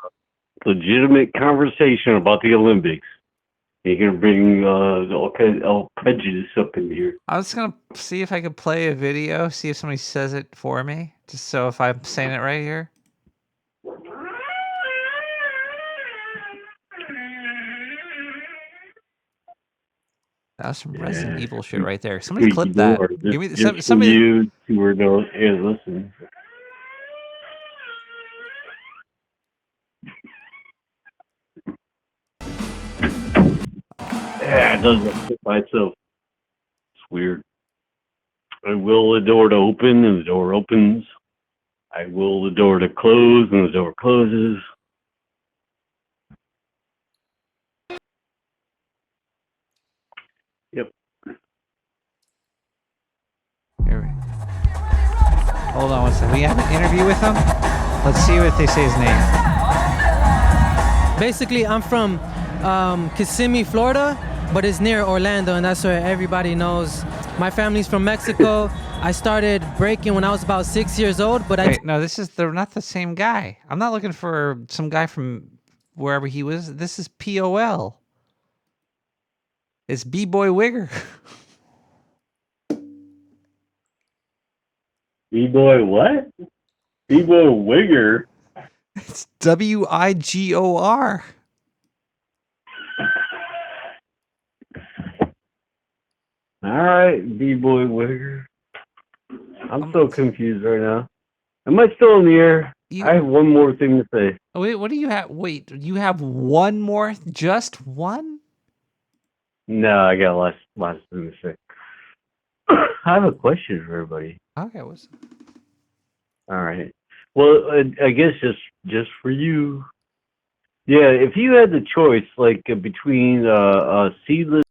a legitimate conversation about the Olympics. You're gonna bring all prejudice up in here. I was gonna see if I could play a video, see if somebody says it for me, just so if I'm saying it right here. That was some Resident Evil shit right there. Somebody Squeaky clip that. door. Give me Just for somebody. you who are no, yeah, listen. Yeah, it doesn't fit by itself. It's weird. I will the door to open, and the door opens. I will the door to close, and the door closes. Yep. Hold on one second. We have an interview with him. Let's see what they say his name. Basically, I'm from Kissimmee, Florida, but it's near Orlando, and that's where everybody knows. My family's from Mexico. I started breaking when I was about 6 years old, but Wait, no, they're not the same guy. I'm not looking for some guy from wherever he was. This is POL. It's B-Boy Wigger. B-Boy what? B-Boy Wigger? It's WIGOR. All right, B-Boy Wigger. I'm so confused right now. Am I still in the air? I have one more thing to say. Oh, wait, what do you have? Wait, you have one more? Just one? No, I got last thing to say. I have a question for everybody. Okay, what's... All right. Well, I guess just for you. Yeah, if you had the choice, like between seedless.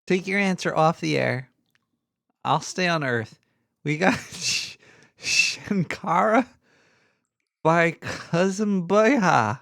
Take your answer off the air. I'll stay on Earth. We got Shankara by Kazumboya.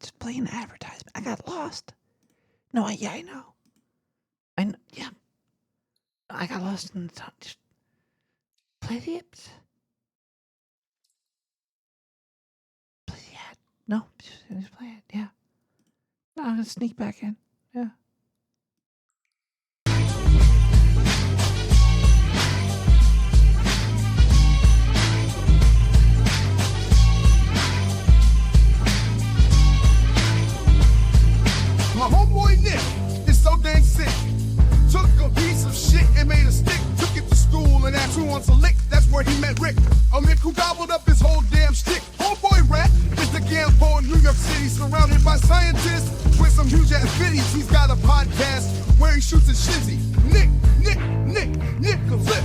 Just play an advertisement. I got lost. No, I know. Yeah. I got lost in the time. Just play the ips. Play the ad. No, just play it. Yeah. No, I'm gonna sneak back in. Yeah. My homeboy Nick is so dang sick. Took a piece of shit and made a stick. Took it to school and asked who wants a lick. That's where he met Rick. A Mick who gobbled up his whole damn stick. Homeboy Rat is the Gampo in New York City, surrounded by scientists with some huge ass videos. He's got a podcast where he shoots a shizzy. Nick a flip.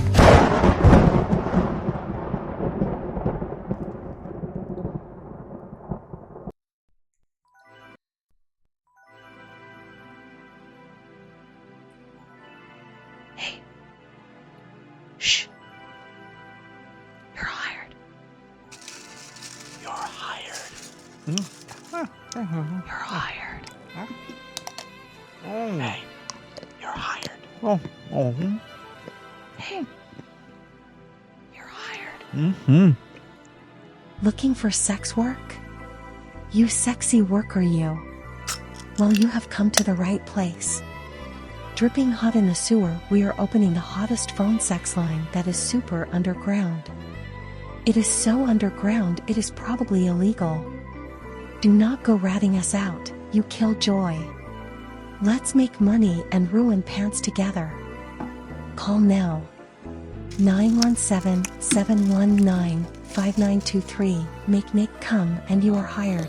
Shh. You're hired. You're hired. You're hired. Hey, you're hired. Hey, you're hired. Looking for sex work? You sexy worker, you. Well, you have come to the right place. Dripping hot in the sewer, we are opening the hottest phone sex line that is super underground. It is so underground, it is probably illegal. Do not go ratting us out, you kill joy. Let's make money and ruin pants together. Call now. 917-719-5923. Make Nick come and you are hired.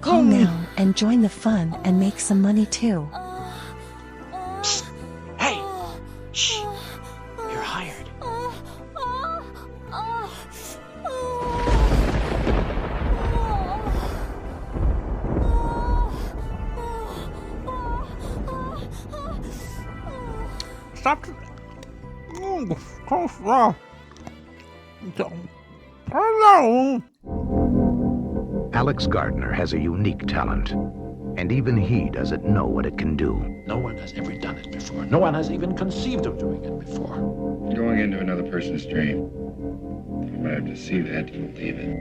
Call now and join the fun and make some money too. Hey, shh. You're hired. Stop. Hello. Alex Gardner has a unique talent, and even he doesn't know what it can do. No one has ever done it before. No one has even conceived of doing it before. Going into another person's dream. You might have to see that to believe it.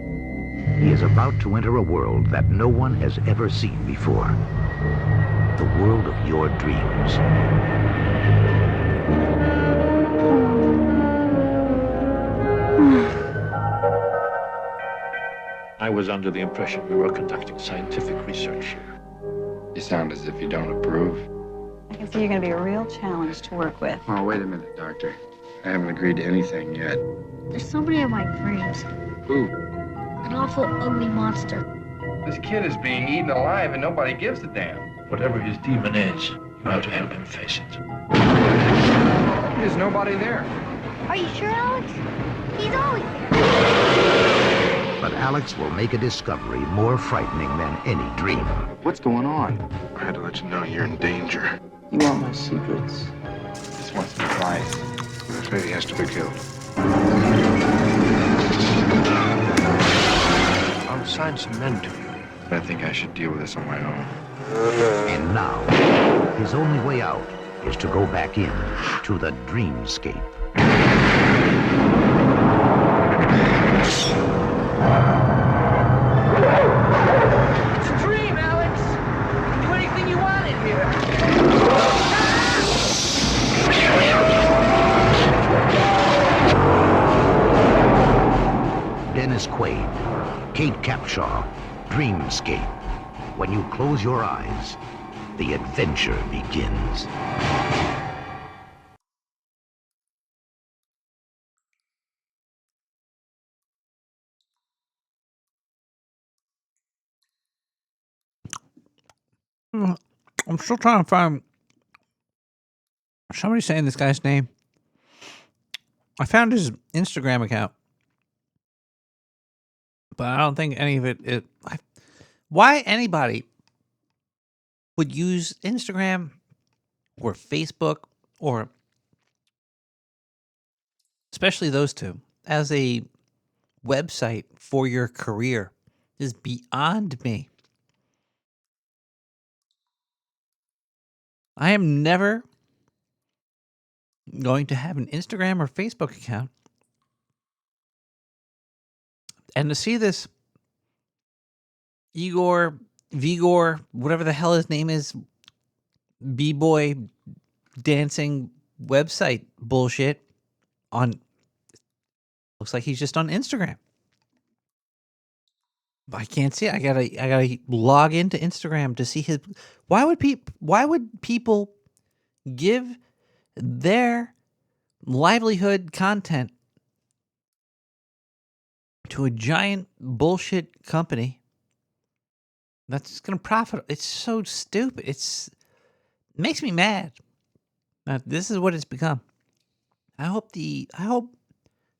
He is about to enter a world that no one has ever seen before. The world of your dreams. I was under the impression we were conducting scientific research here. You sound as if you don't approve. I can see you're going to be a real challenge to work with. Oh, wait a minute, Doctor. I haven't agreed to anything yet. There's somebody in my dreams. Who? An awful, ugly monster. This kid is being eaten alive and nobody gives a damn. Whatever his demon is, you have to help him face it. There's nobody there. Are you sure, Alex? He's always there. But Alex will make a discovery more frightening than any dream. What's going on? I had to let you know you're in danger. You want my secrets? Just want some advice. I'm afraid he has to be killed. I'll assign some men to you. But I think I should deal with this on my own. And now, his only way out is to go back in to the dreamscape. It's a dream, Alex. Do anything you want in here. Dennis Quaid, Kate Capshaw, Dreamscape. When you close your eyes, the adventure begins. I'm still trying to find somebody saying this guy's name. I found his Instagram account, but I don't think any of it. Why anybody would use Instagram or Facebook or especially those two as a website for your career is beyond me. I am never going to have an Instagram or Facebook account. And to see this Vigor, whatever the hell his name is, B-boy dancing website bullshit on, looks like he's just on Instagram. I can't see it. I gotta log into Instagram to see his. Why would people give their livelihood content to a giant bullshit company that's just gonna profit? It's so stupid. It makes me mad. Now, this is what it's become. I hope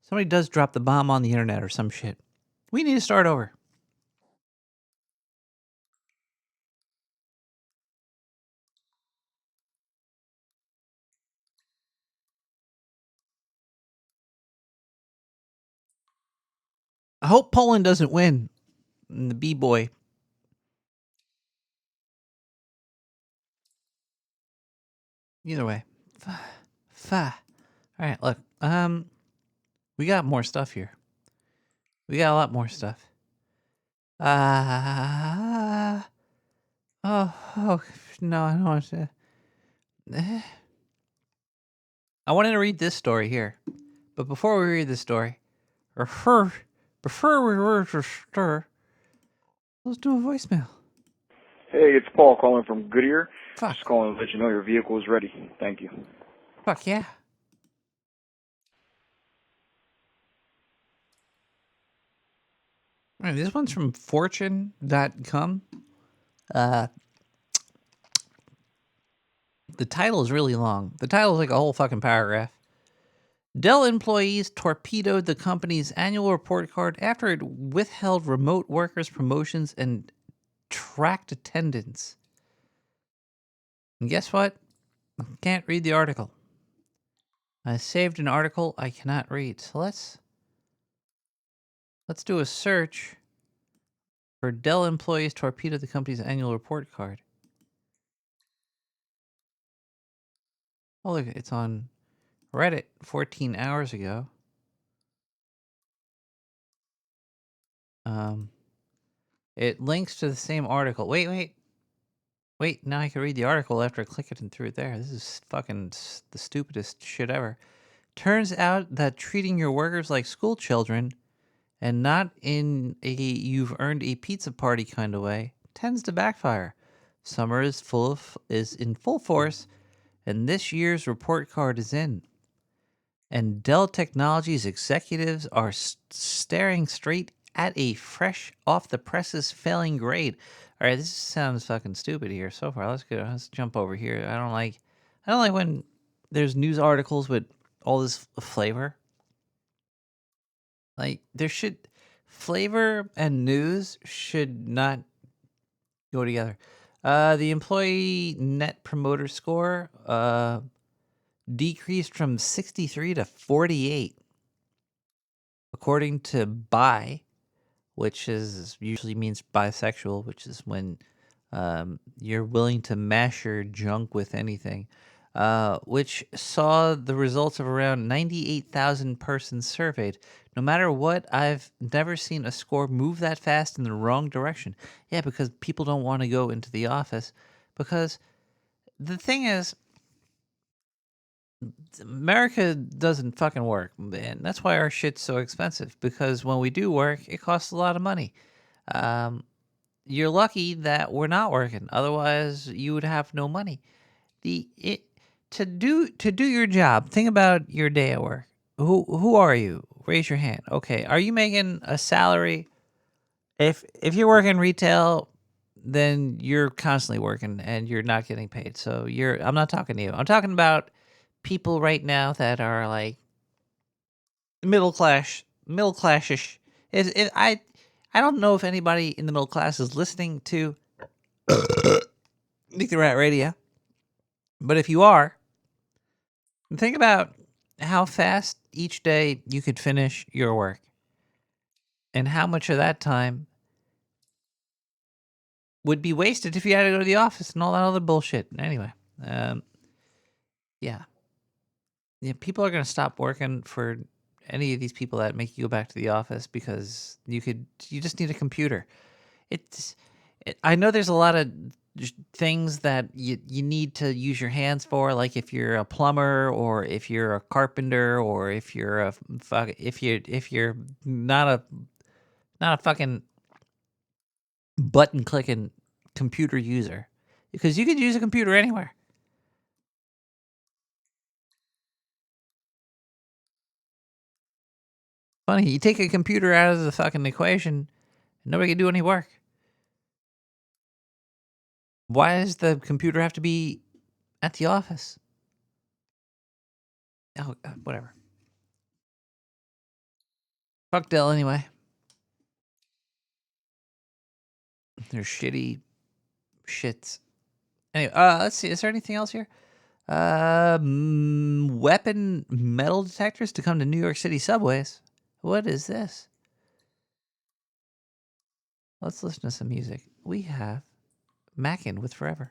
somebody does drop the bomb on the internet or some shit. We need to start over. I hope Poland doesn't win in the B-boy. Either way. All right, look. We got more stuff here. We got a lot more stuff. Oh, no, I don't want to. I wanted to read this story here. But before we read this story, before we read this story, let's do a voicemail. Hey, it's Paul calling from Goodyear. Fuck. Just calling to let you know your vehicle is ready. Thank you. Fuck yeah. All right, this one's from fortune.com. The title is really long. The title is like a whole fucking paragraph. Dell employees torpedoed the company's annual report card after it withheld remote workers' promotions and tracked attendance. And guess what? I can't read the article. I saved an article I cannot read. So let's do a search for Dell employees torpedoed the company's annual report card. Oh, look, it's on Reddit 14 hours ago. It links to the same article. Wait, now I can read the article after I click it and threw it there. This is fucking the stupidest shit ever. Turns out that treating your workers like school children and not in a you've earned a pizza party kind of way tends to backfire. Summer is in full force, and this year's report card is in. And Dell Technologies executives are staring straight at a fresh off the presses failing grade. All right, this sounds fucking stupid here so far. Let's jump over here. I don't like when there's news articles with all this flavor. Like flavor and news should not go together. The employee net promoter score decreased from 63 to 48. According to bi, which usually means bisexual, which is when you're willing to mash your junk with anything, which saw the results of around 98,000 persons surveyed. No matter what, I've never seen a score move that fast in the wrong direction. Yeah, because people don't want to go into the office. Because the thing is, America doesn't fucking work, and that's why our shit's so expensive. Because when we do work, it costs a lot of money. You're lucky that we're not working; otherwise, you would have no money. To do your job. Think about your day at work. Who are you? Raise your hand. Okay, are you making a salary? If you're working retail, then you're constantly working and you're not getting paid. So I'm not talking to you. I'm talking about people right now that are like middle classish. I don't know if anybody in the middle class is listening to Nick the Rat Radio, but if you are, think about how fast each day you could finish your work, and how much of that time would be wasted if you had to go to the office and all that other bullshit. Anyway, Yeah. Yeah, people are going to stop working for any of these people that make you go back to the office because you just need a computer. I know there's a lot of things that you need to use your hands for, like if you're a plumber or if you're a carpenter or if you're if you're not a fucking button clicking computer user, because you could use a computer anywhere. Funny, you take a computer out of the fucking equation, nobody can do any work. Why does the computer have to be at the office? Oh, whatever. Fuck Dell anyway. They're shitty shits. Anyway, let's see. Is there anything else here? Weapon metal detectors to come to New York City subways. What is this? Let's listen to some music. We have Mackin with Forever.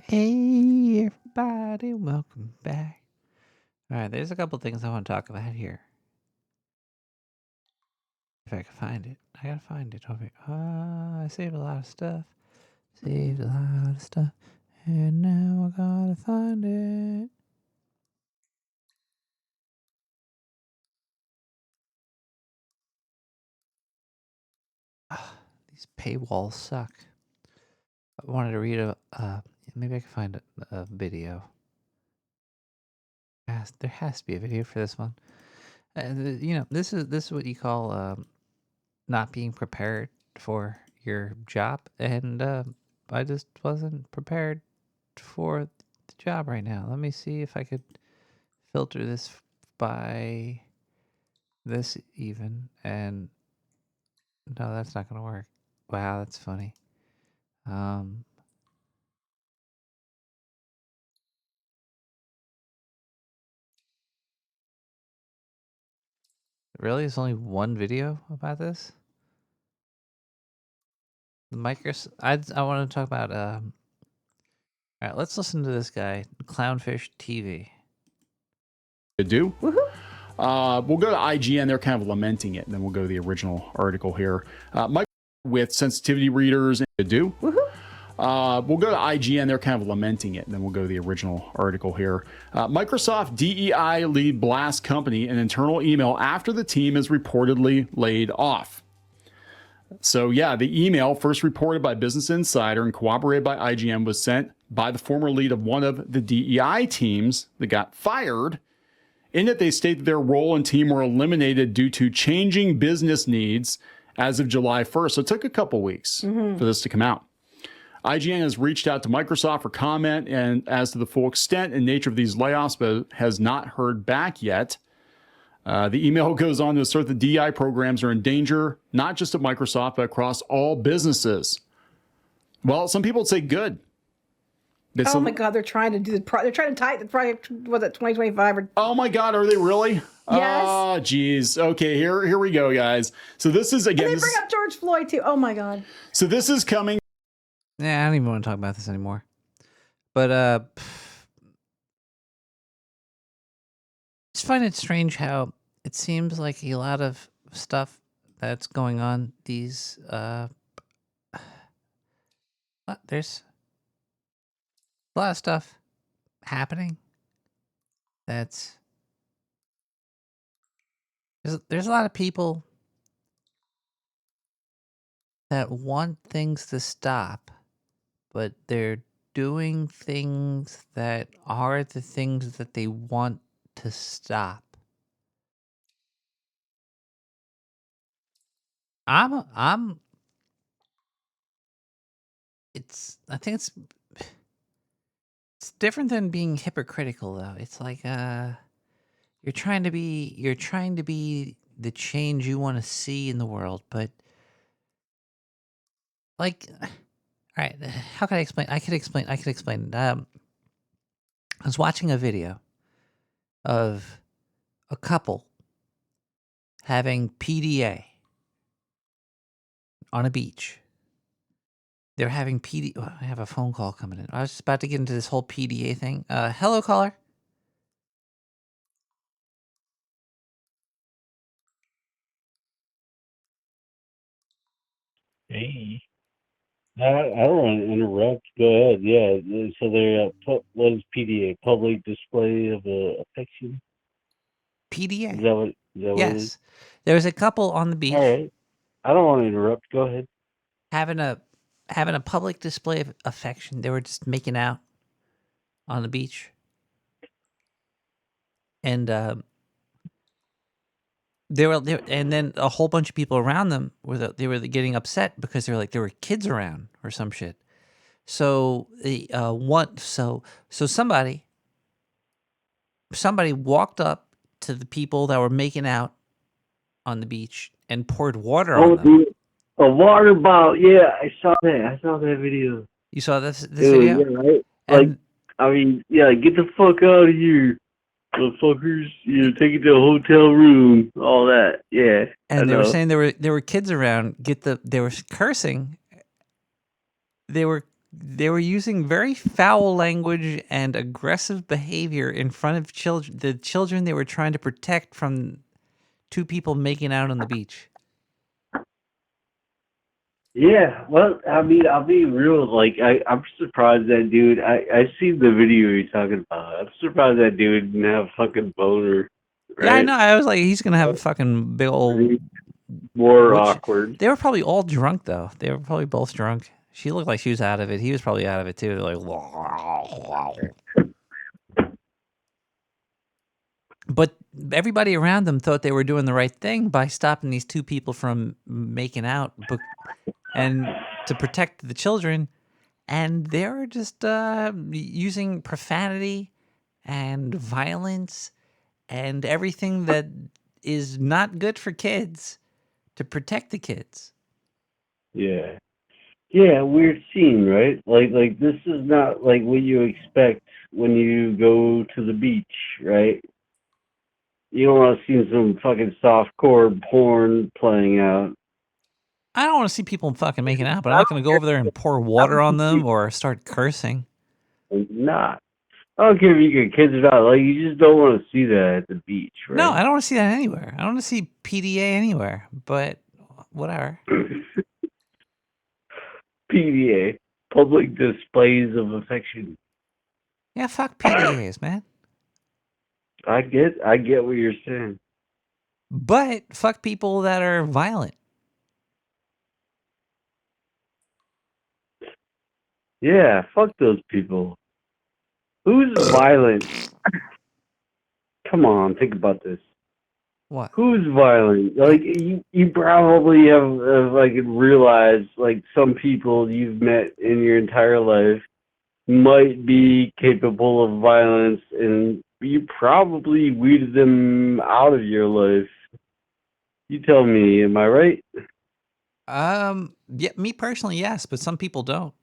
Hey, everybody, welcome back. All right, there's a couple things I want to talk about here. If I can find it. I gotta find it over here. I saved a lot of stuff. Saved a lot of stuff. And now I gotta find it. These paywalls suck. I wanted to read maybe I can find a video. There has to be a video for this one. This is what you call not being prepared for your job, and I just wasn't prepared for the job right now. Let me see if I could filter this by this even, and no, that's not gonna work. Wow, that's funny. Um, really, there's only one video about this. The Microsoft. I want to talk about. All right, let's listen to this guy, Clownfish TV. To do. We'll go to IGN. They're kind of lamenting it, and then we'll go to the original article here. Mike with sensitivity readers to do. We'll go to IGN. They're kind of lamenting it, and then we'll go to the original article here. Microsoft DEI lead blasts company in internal email after the team is reportedly laid off. So yeah, the email, first reported by Business Insider and corroborated by IGN, was sent by the former lead of one of the DEI teams that got fired. In it, they state that their role and team were eliminated due to changing business needs as of July 1st. So it took a couple weeks for this to come out. IGN has reached out to Microsoft for comment and as to the full extent and nature of these layoffs, but has not heard back yet. The email goes on to assert that DEI programs are in danger, not just at Microsoft, but across all businesses. Well, some people would say good. Oh my God, they're trying to do they're trying to tie the project, was it 2025 or? Oh my God, are they really? Yes. Oh, geez. Okay, here we go, guys. So this is, again, And they bring up George Floyd too. Oh my God. So this is coming. Yeah, I don't even want to talk about this anymore. But I just find it strange how it seems like a lot of stuff that's going on. These there's a lot of stuff happening. There's a lot of people that want things to stop, but they're doing things that are the things that they want to stop. I think it's different than being hypocritical though. It's like you're trying to be the change you want to see in the world, but like, all right, how can I explain? I could explain. I was watching a video of a couple having PDA on a beach. They're having PD. Oh, I have a phone call coming in. I was just about to get into this whole PDA thing. Hello, caller. Hey. I don't want to interrupt. Go ahead. Yeah. So they're what is PDA? Public display of affection. PDA. Is that what? What it is? Yes. There was a couple on the beach. All right. I don't want to interrupt. Go ahead. Having a public display of affection. They were just making out on the beach, and they were there, and then a whole bunch of people around them were getting upset because they were like there were kids around or some shit. So somebody walked up to the people that were making out on the beach and poured water on them. Dude, a water bottle. Yeah, I saw that. I saw that video. You saw this video? Yeah, right. Like, I mean, yeah, get the fuck out of here, motherfuckers. Take it to a hotel room, all that. Yeah. And they were saying there were kids around. They were cursing. They were using very foul language and aggressive behavior in front of children. The children they were trying to protect from two people making out on the beach. Yeah, well, I mean, I'll be real. Like, I'm surprised that dude. I seen the video you're talking about. I'm surprised that dude didn't have a fucking boner. Right? Yeah, I know. I was like, he's gonna have a fucking big old. More awkward. They were probably all drunk though. They were probably both drunk. She looked like she was out of it. He was probably out of it too. Like, wow. But everybody around them thought they were doing the right thing by stopping these two people from making out. But and to protect the children, and they're just using profanity and violence and everything that is not good for kids to protect the kids. Yeah. Yeah, weird scene, right? Like this is not like what you expect when you go to the beach, right? You don't want to see some fucking softcore porn playing out. I don't want to see people fucking making out, but I'm not going to go over there and pour water on them or start cursing. Nah. I don't care if you get kids or not. Like, you just don't want to see that at the beach, right? No, I don't want to see that anywhere. I don't want to see PDA anywhere, but whatever. PDA, public displays of affection. Yeah, fuck PDAs, man. I get what you're saying. But fuck people that are violent. Yeah, fuck those people. Who's violent? Come on, think about this. What? Who's violent? Like, you probably have like realized like some people you've met in your entire life might be capable of violence, and you probably weeded them out of your life. You tell me, am I right? Yeah, me personally, yes, but some people don't.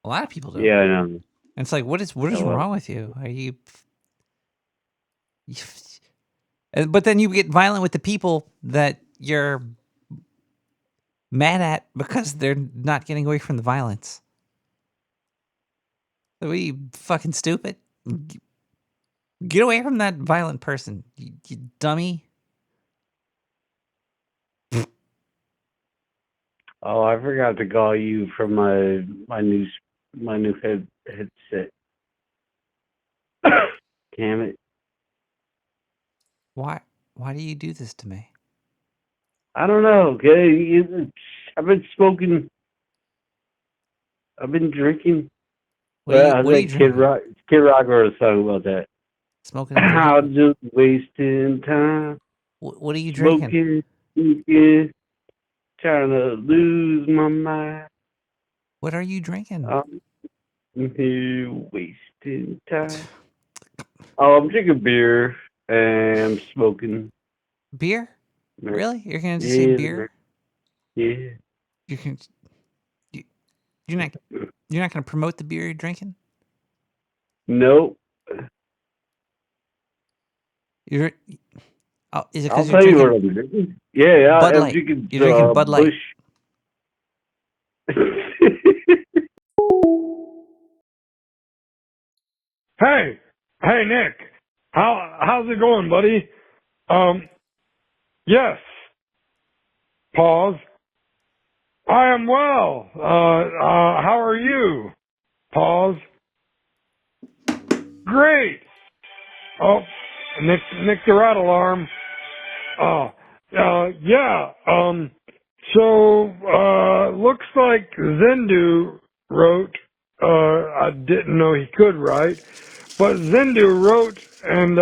A lot of people don't. Yeah, I know. And it's like, what is wrong with you? Are you? But then you get violent with the people that you're mad at because they're not getting away from the violence. Are you fucking stupid? Get away from that violent person, you dummy. Oh, I forgot to call you from my new headset. Damn it! Why do you do this to me? I don't know. Okay, I've been smoking. I've been drinking. What are you Kid Rock wrote a song about that. Smoking. I'm just wasting time. What are you drinking? Smoking, trying to lose my mind. What are you drinking? I'm here wasting time. Oh, I'm drinking beer and I'm smoking. Beer? Really? You're gonna just say beer? Yeah. You're not gonna promote the beer you're drinking? Nope. Is it because I'll you're tell drinking? You what I'm drinking. Yeah, Bud I'm Light. drinking. You're drinking Bud Light. Hey, Nick, how's it going, buddy? Yes. Pause. I am well. How are you? Pause. Great. Oh, Nick the rat alarm. Yeah. So, looks like Zendu wrote, I didn't know he could write, but Zendu wrote and,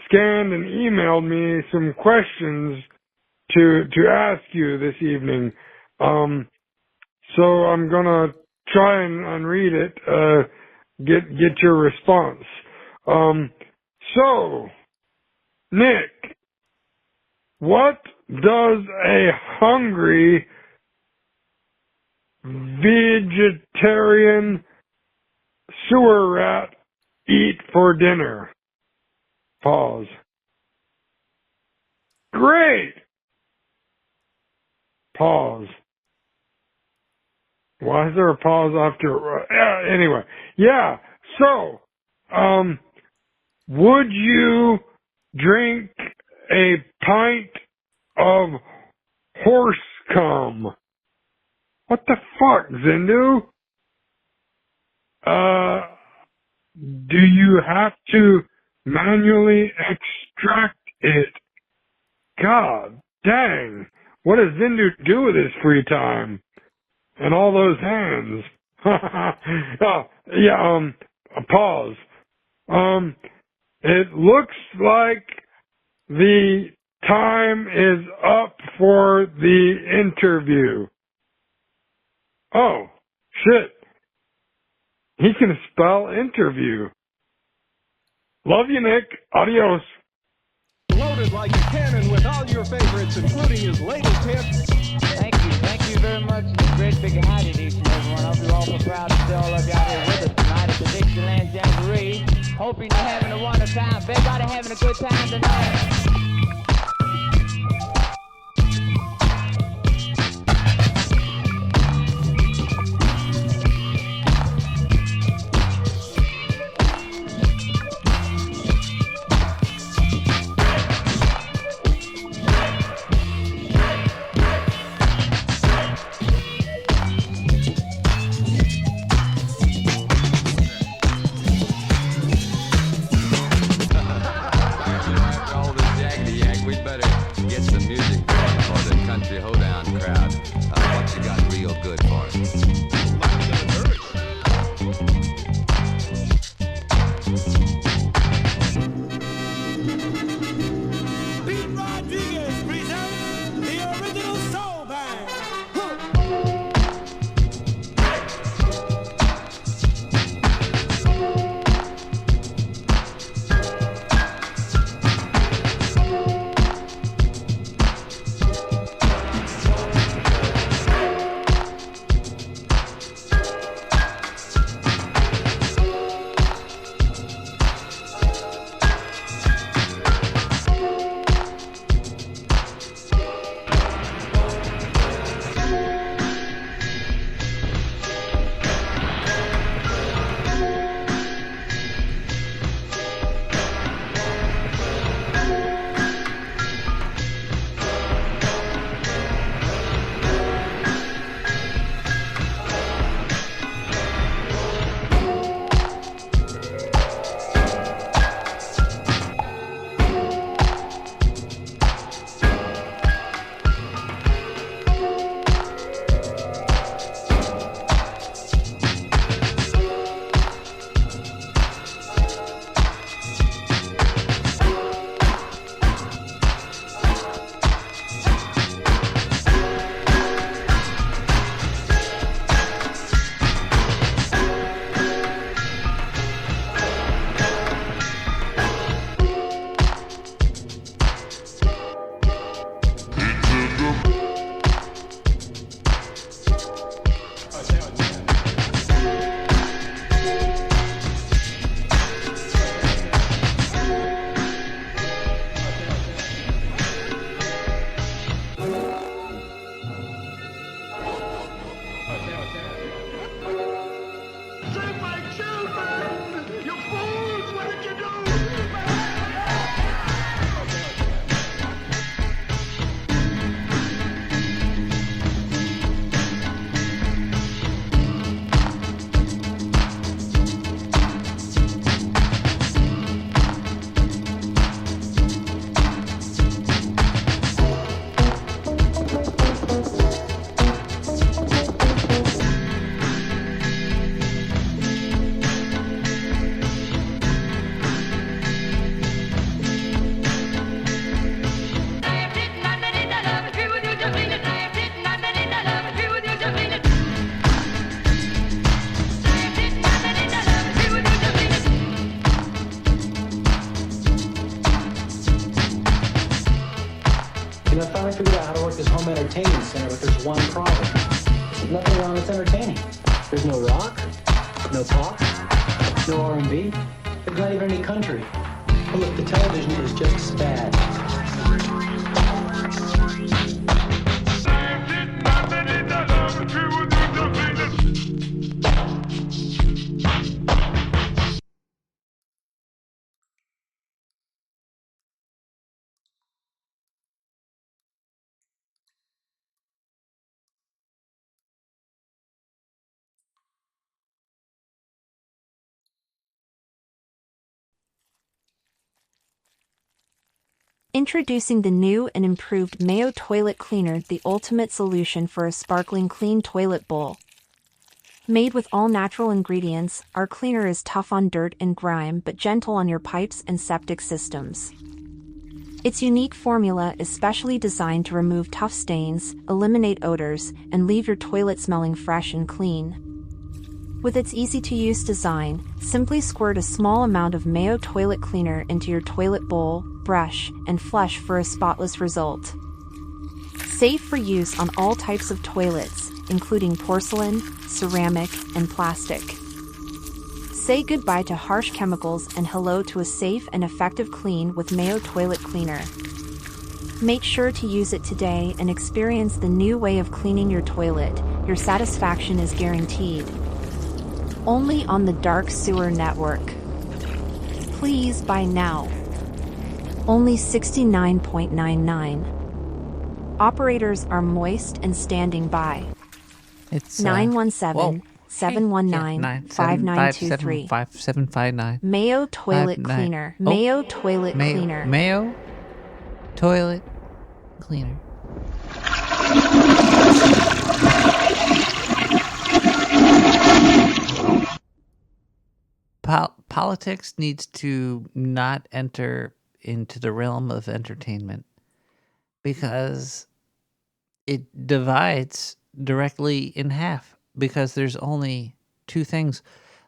scanned and emailed me some questions to ask you this evening. So I'm gonna try and read it, get your response. So, Nick, what does a hungry vegetarian sewer rat eat for dinner? Pause. Great! Pause. Why is there a pause after? Anyway, yeah. So, would you drink a pint of horse cum? What the fuck, Zindu? Do you have to manually extract it? God dang. What does Zindu do with his free time? And all those hands. Pause. It looks like the time is up for the interview. Oh, shit. He can spell interview. Love you, Nick. Adios. Loaded like a cannon with all your favorites, including his latest hit. Thank you very much. It's a great big howdy to each and everyone. I hope you're all proud to see all of you out here with us tonight at the Dixieland Jamboree. Hoping you're having a wonderful time. Everybody having a good time tonight. entertainment center, but there's one problem. There's nothing wrong with entertaining. There's no rock, no pop, no R&B. There's not even any country. But look, the television is just as bad. Introducing the new and improved Mayo Toilet Cleaner, the ultimate solution for a sparkling clean toilet bowl. Made with all natural ingredients, our cleaner is tough on dirt and grime but gentle on your pipes and septic systems. Its unique formula is specially designed to remove tough stains, eliminate odors, and leave your toilet smelling fresh and clean. With its easy-to-use design, simply squirt a small amount of Mayo toilet cleaner into your toilet bowl, brush, and flush for a spotless result. Safe for use on all types of toilets, including porcelain, ceramic, and plastic. Say goodbye to harsh chemicals and hello to a safe and effective clean with Mayo toilet cleaner. Make sure to use it today and experience the new way of cleaning your toilet. Your satisfaction is guaranteed. Only on the Dark Sewer Network. Please buy now. Only $69.99. Operators are moist and standing by. It's 917-719-5923. 5759. Mayo toilet cleaner. Mayo toilet cleaner. Mayo toilet cleaner. Politics needs to not enter into the realm of entertainment because it divides directly in half, because there's only two things.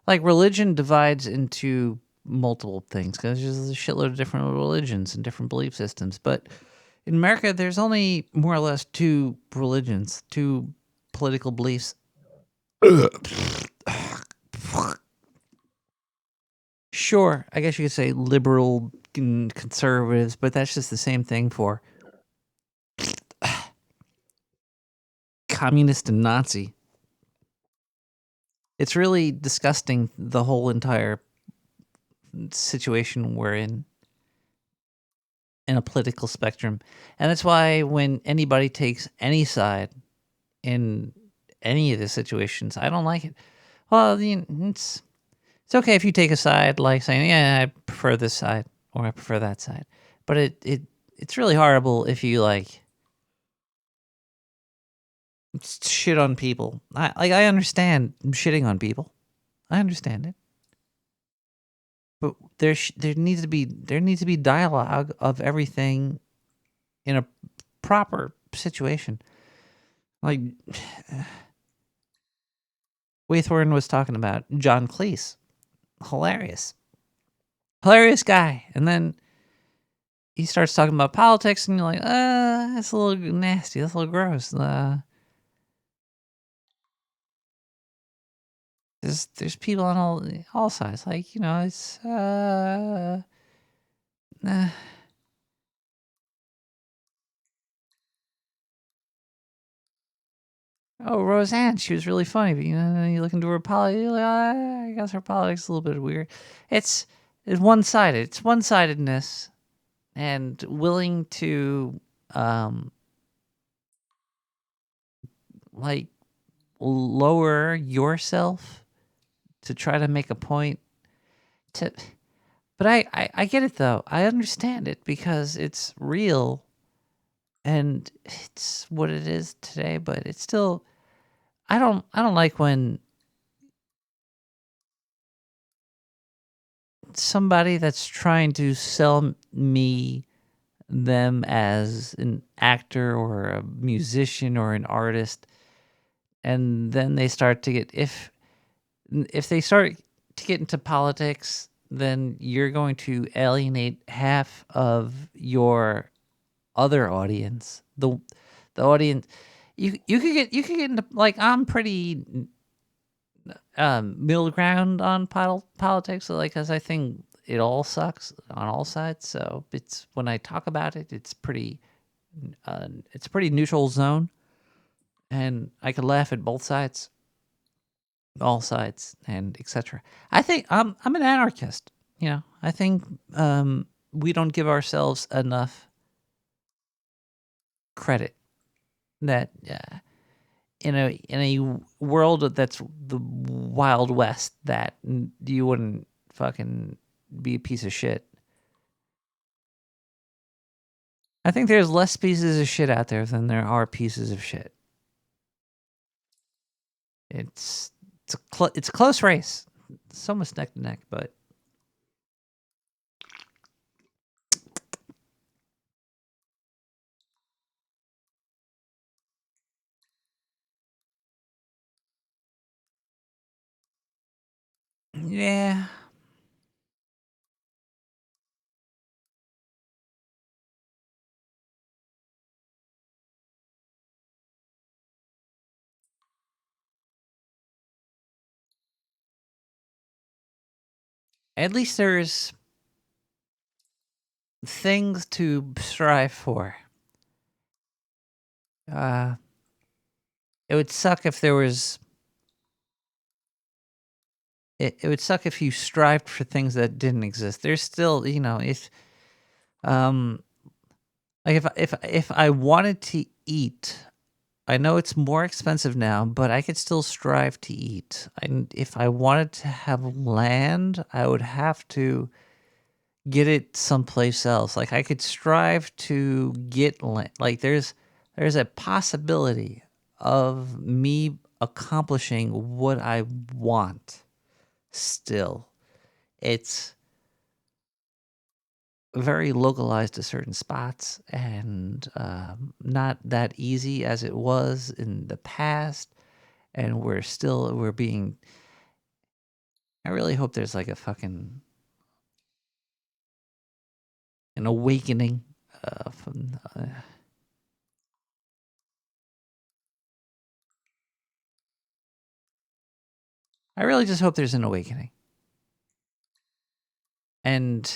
Like religion divides into multiple things because there's a shitload of different religions and different belief systems. But in America, there's only more or less two religions, two political beliefs. Sure, I guess you could say liberal and conservatives, but that's just the same thing for communist and Nazi. It's really disgusting, the whole entire situation we're in a political spectrum. And that's why when anybody takes any side in any of the situations, I don't like it. Well, it's okay if you take a side, like saying, yeah, I prefer this side or I prefer that side. But it's really horrible if you like shit on people. I understand shitting on people. I understand it. But there needs to be dialogue of everything in a proper situation. Like Waythorn was talking about John Cleese. Hilarious guy. And then he starts talking about politics and you're like, that's a little nasty, that's a little gross. There's people on all sides. Like, it's oh, Roseanne, she was really funny, but you look into her politics, you're like, I guess her politics is a little bit weird. It's one-sided. It's one-sidedness and willing to like lower yourself to try to make a point but I get it though. I understand it because it's real and it's what it is today, but it's still I don't like when somebody that's trying to sell me them as an actor or a musician or an artist, and then they start to get if they start to get into politics, then you're going to alienate half of your other audience. The audience you could get into, like, I'm pretty middle ground on politics, like, because I think it all sucks on all sides. So it's when I talk about it, it's pretty neutral zone, and I could laugh at both sides, all sides, and etc. I think I'm an anarchist. I think we don't give ourselves enough credit that in a world that's the Wild West, that you wouldn't fucking be a piece of shit. I think there's less pieces of shit out there than there are pieces of shit. It's a close race. It's almost neck to neck, but Yeah. At least there's things to strive for. It would suck if there was. It would suck if you strived for things that didn't exist. There's still, if like if I wanted to eat, I know it's more expensive now, but I could still strive to eat. And if I wanted to have land, I would have to get it someplace else. Like I could strive to get land. Like there's a possibility of me accomplishing what I want. Still, it's very localized to certain spots and not that easy as it was in the past. And we're being. I really hope there's like an awakening from. I really just hope there's an awakening. And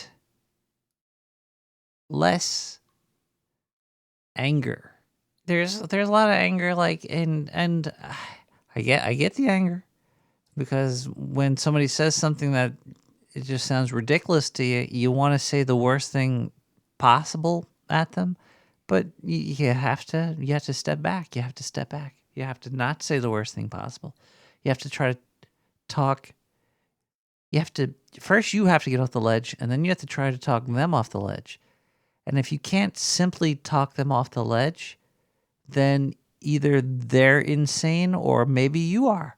less anger. There's a lot of anger, like and I get the anger because when somebody says something that it just sounds ridiculous to you, you want to say the worst thing possible at them, but you have to step back. You have to step back. You have to not say the worst thing possible. You have to try to talk. You have to get off the ledge, and then you have to try to talk them off the ledge. And if you can't simply talk them off the ledge, then either they're insane or maybe you are.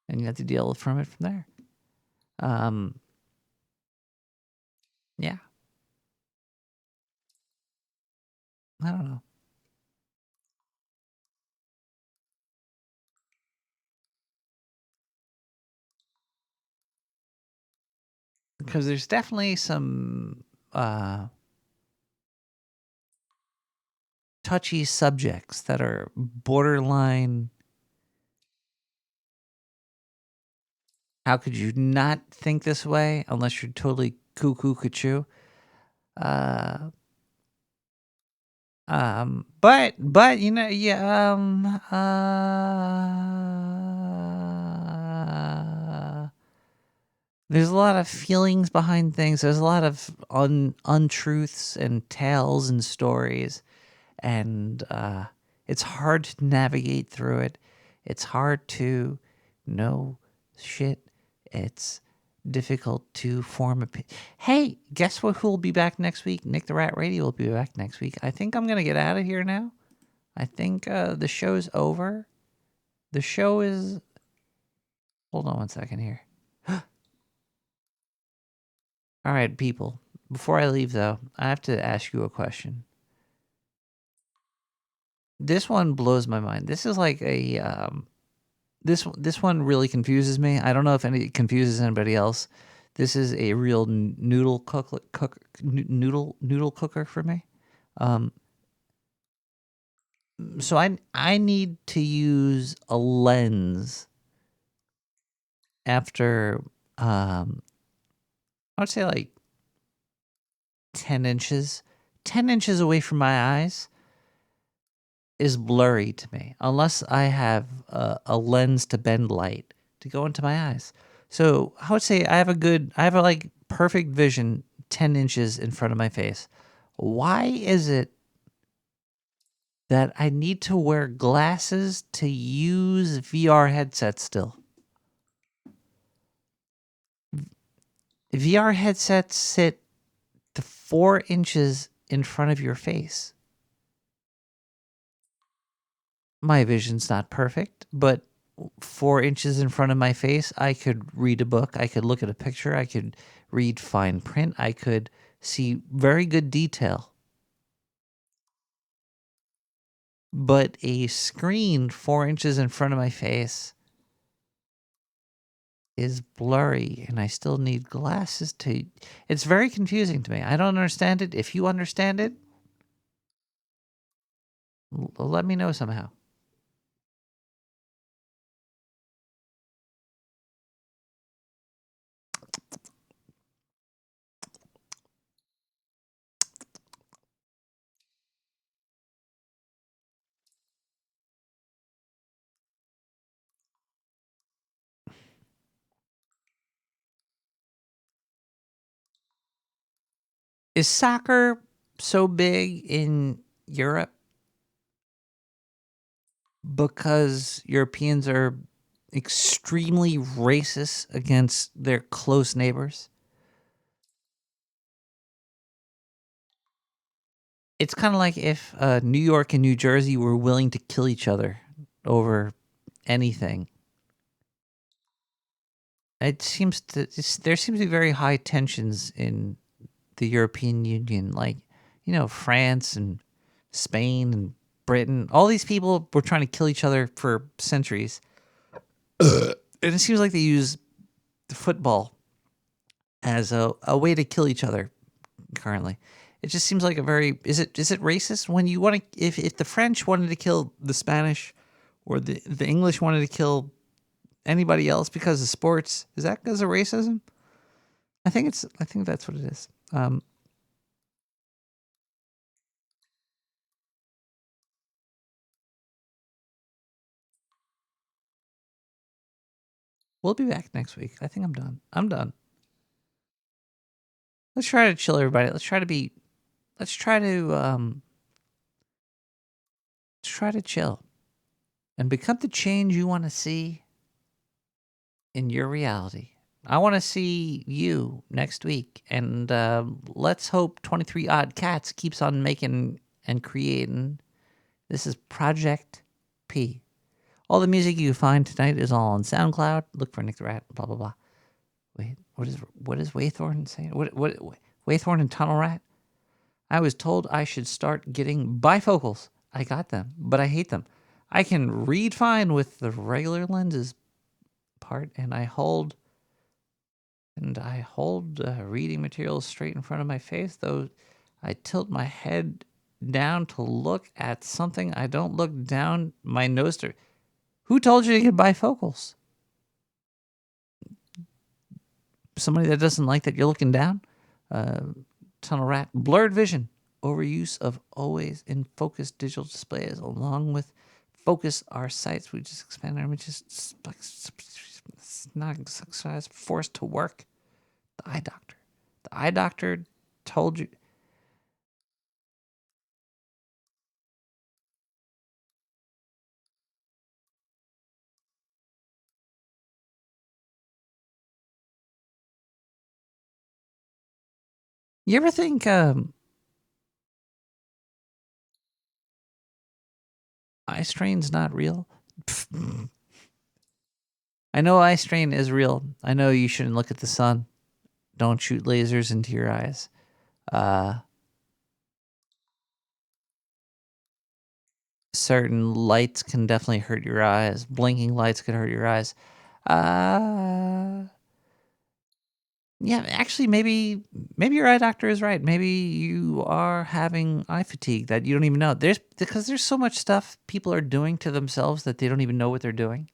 And you have to deal from it from there. Yeah. I don't know. Because there's definitely some touchy subjects that are borderline. How could you not think this way unless you're totally cuckoo cuckoo? But there's a lot of feelings behind things. There's a lot of untruths and tales and stories, and it's hard to navigate through it. It's hard to know shit. It's difficult to form a. Hey, guess what? Who will be back next week? Nick the Rat Radio will be back next week. I think I'm gonna get out of here now. I think the show's over. The show is. Hold on one second here. All right, people. Before I leave, though, I have to ask you a question. This one blows my mind. This is like a this one really confuses me. I don't know if it confuses anybody else. This is a real noodle cooker for me. So I need to use a lens after I would say like 10 inches. 10 inches away from my eyes is blurry to me unless I have a lens to bend light to go into my eyes. So I would say I have a like perfect vision 10 inches in front of my face. Why is it that I need to wear glasses to use VR headsets still? VR headsets sit to 4 inches in front of your face. My vision's not perfect, but 4 inches in front of my face, I could read a book, I could look at a picture, I could read fine print, I could see very good detail. But a screen 4 inches in front of my face is blurry, and I still need glasses to... It's very confusing to me. I don't understand it. If you understand it, let me know somehow. Is soccer so big in Europe because Europeans are extremely racist against their close neighbors? It's kind of like if New York and New Jersey were willing to kill each other over anything. It seems there seems to be very high tensions in the European Union, like, you know, France and Spain and Britain. All these people were trying to kill each other for centuries. And it seems like they use the football as a way to kill each other currently. It just seems like a very... Is it racist when you want to... If the French wanted to kill the Spanish or the English wanted to kill anybody else because of sports, is that because of racism? I think that's what it is. We'll be back next week. I think I'm done. Let's try to chill, everybody. Let's try to chill and become the change you want to see in your reality. I want to see you next week, and let's hope 23 Odd Cats keeps on making and creating. This is Project P. All the music you find tonight is all on SoundCloud. Look for Nick the Rat, blah, blah, blah. Wait, what is Waythorn saying? What Waythorn and Tunnel Rat? I was told I should start getting bifocals. I got them, but I hate them. I can read fine with the regular lenses part, and I hold reading materials straight in front of my face, though I tilt my head down to look at something. I don't look down my nose to... Who told you to get bifocals? Somebody that doesn't like that you're looking down? Tunnel Rat. Blurred vision. Overuse of always in focus digital displays, along with focus our sights. We just expand our images. It's not exercise. Forced to work. The eye doctor. The eye doctor told you. You ever think eye strain's not real? I know eye strain is real. I know you shouldn't look at the sun. Don't shoot lasers into your eyes. Certain lights can definitely hurt your eyes. Blinking lights could hurt your eyes. Yeah, actually, maybe your eye doctor is right. Maybe you are having eye fatigue that you don't even know. Because there's so much stuff people are doing to themselves that they don't even know what they're doing.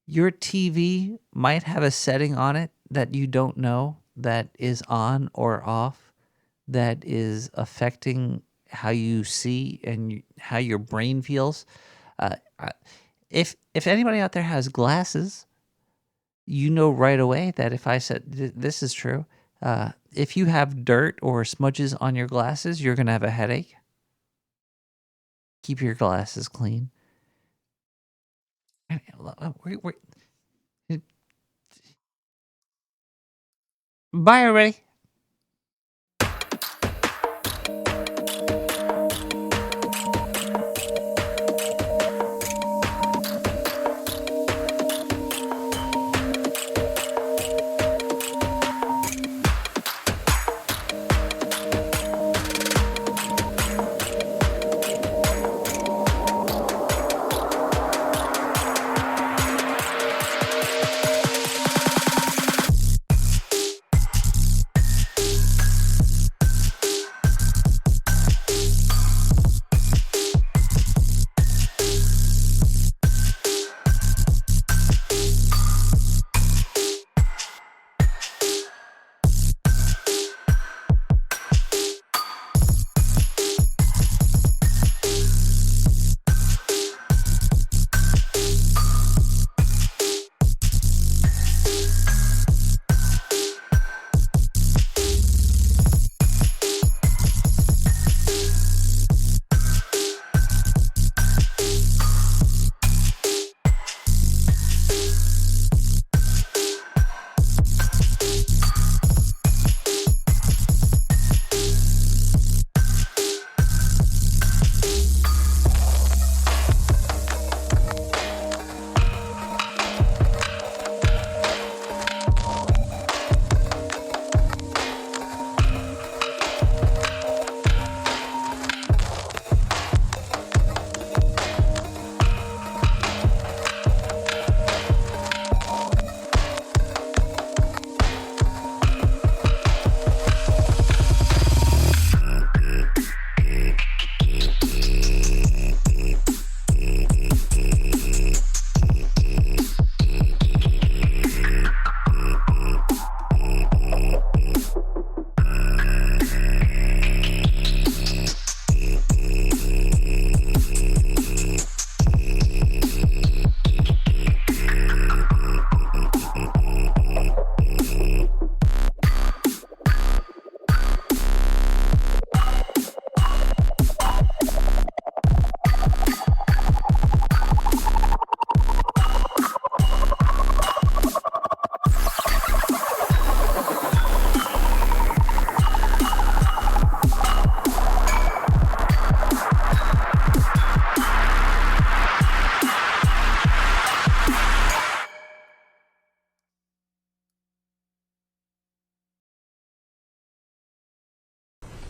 Your TV might have a setting on it that you don't know that is on or off, that is affecting how you see and how your brain feels. If anybody out there has glasses, you know right away that if I said this is true, if you have dirt or smudges on your glasses, you're gonna have a headache. Keep your glasses clean. Bye, everybody.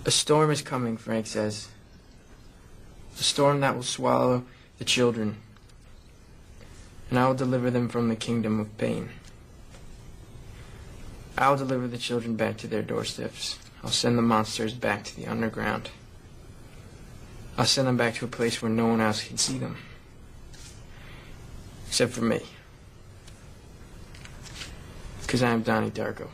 A storm is coming, Frank says. A storm that will swallow the children, and I will deliver them from the kingdom of pain. I will deliver the children back to their doorsteps. I'll send the monsters back to the underground. I'll send them back to a place where no one else can see them. Except for me. Because I am Donnie Darko.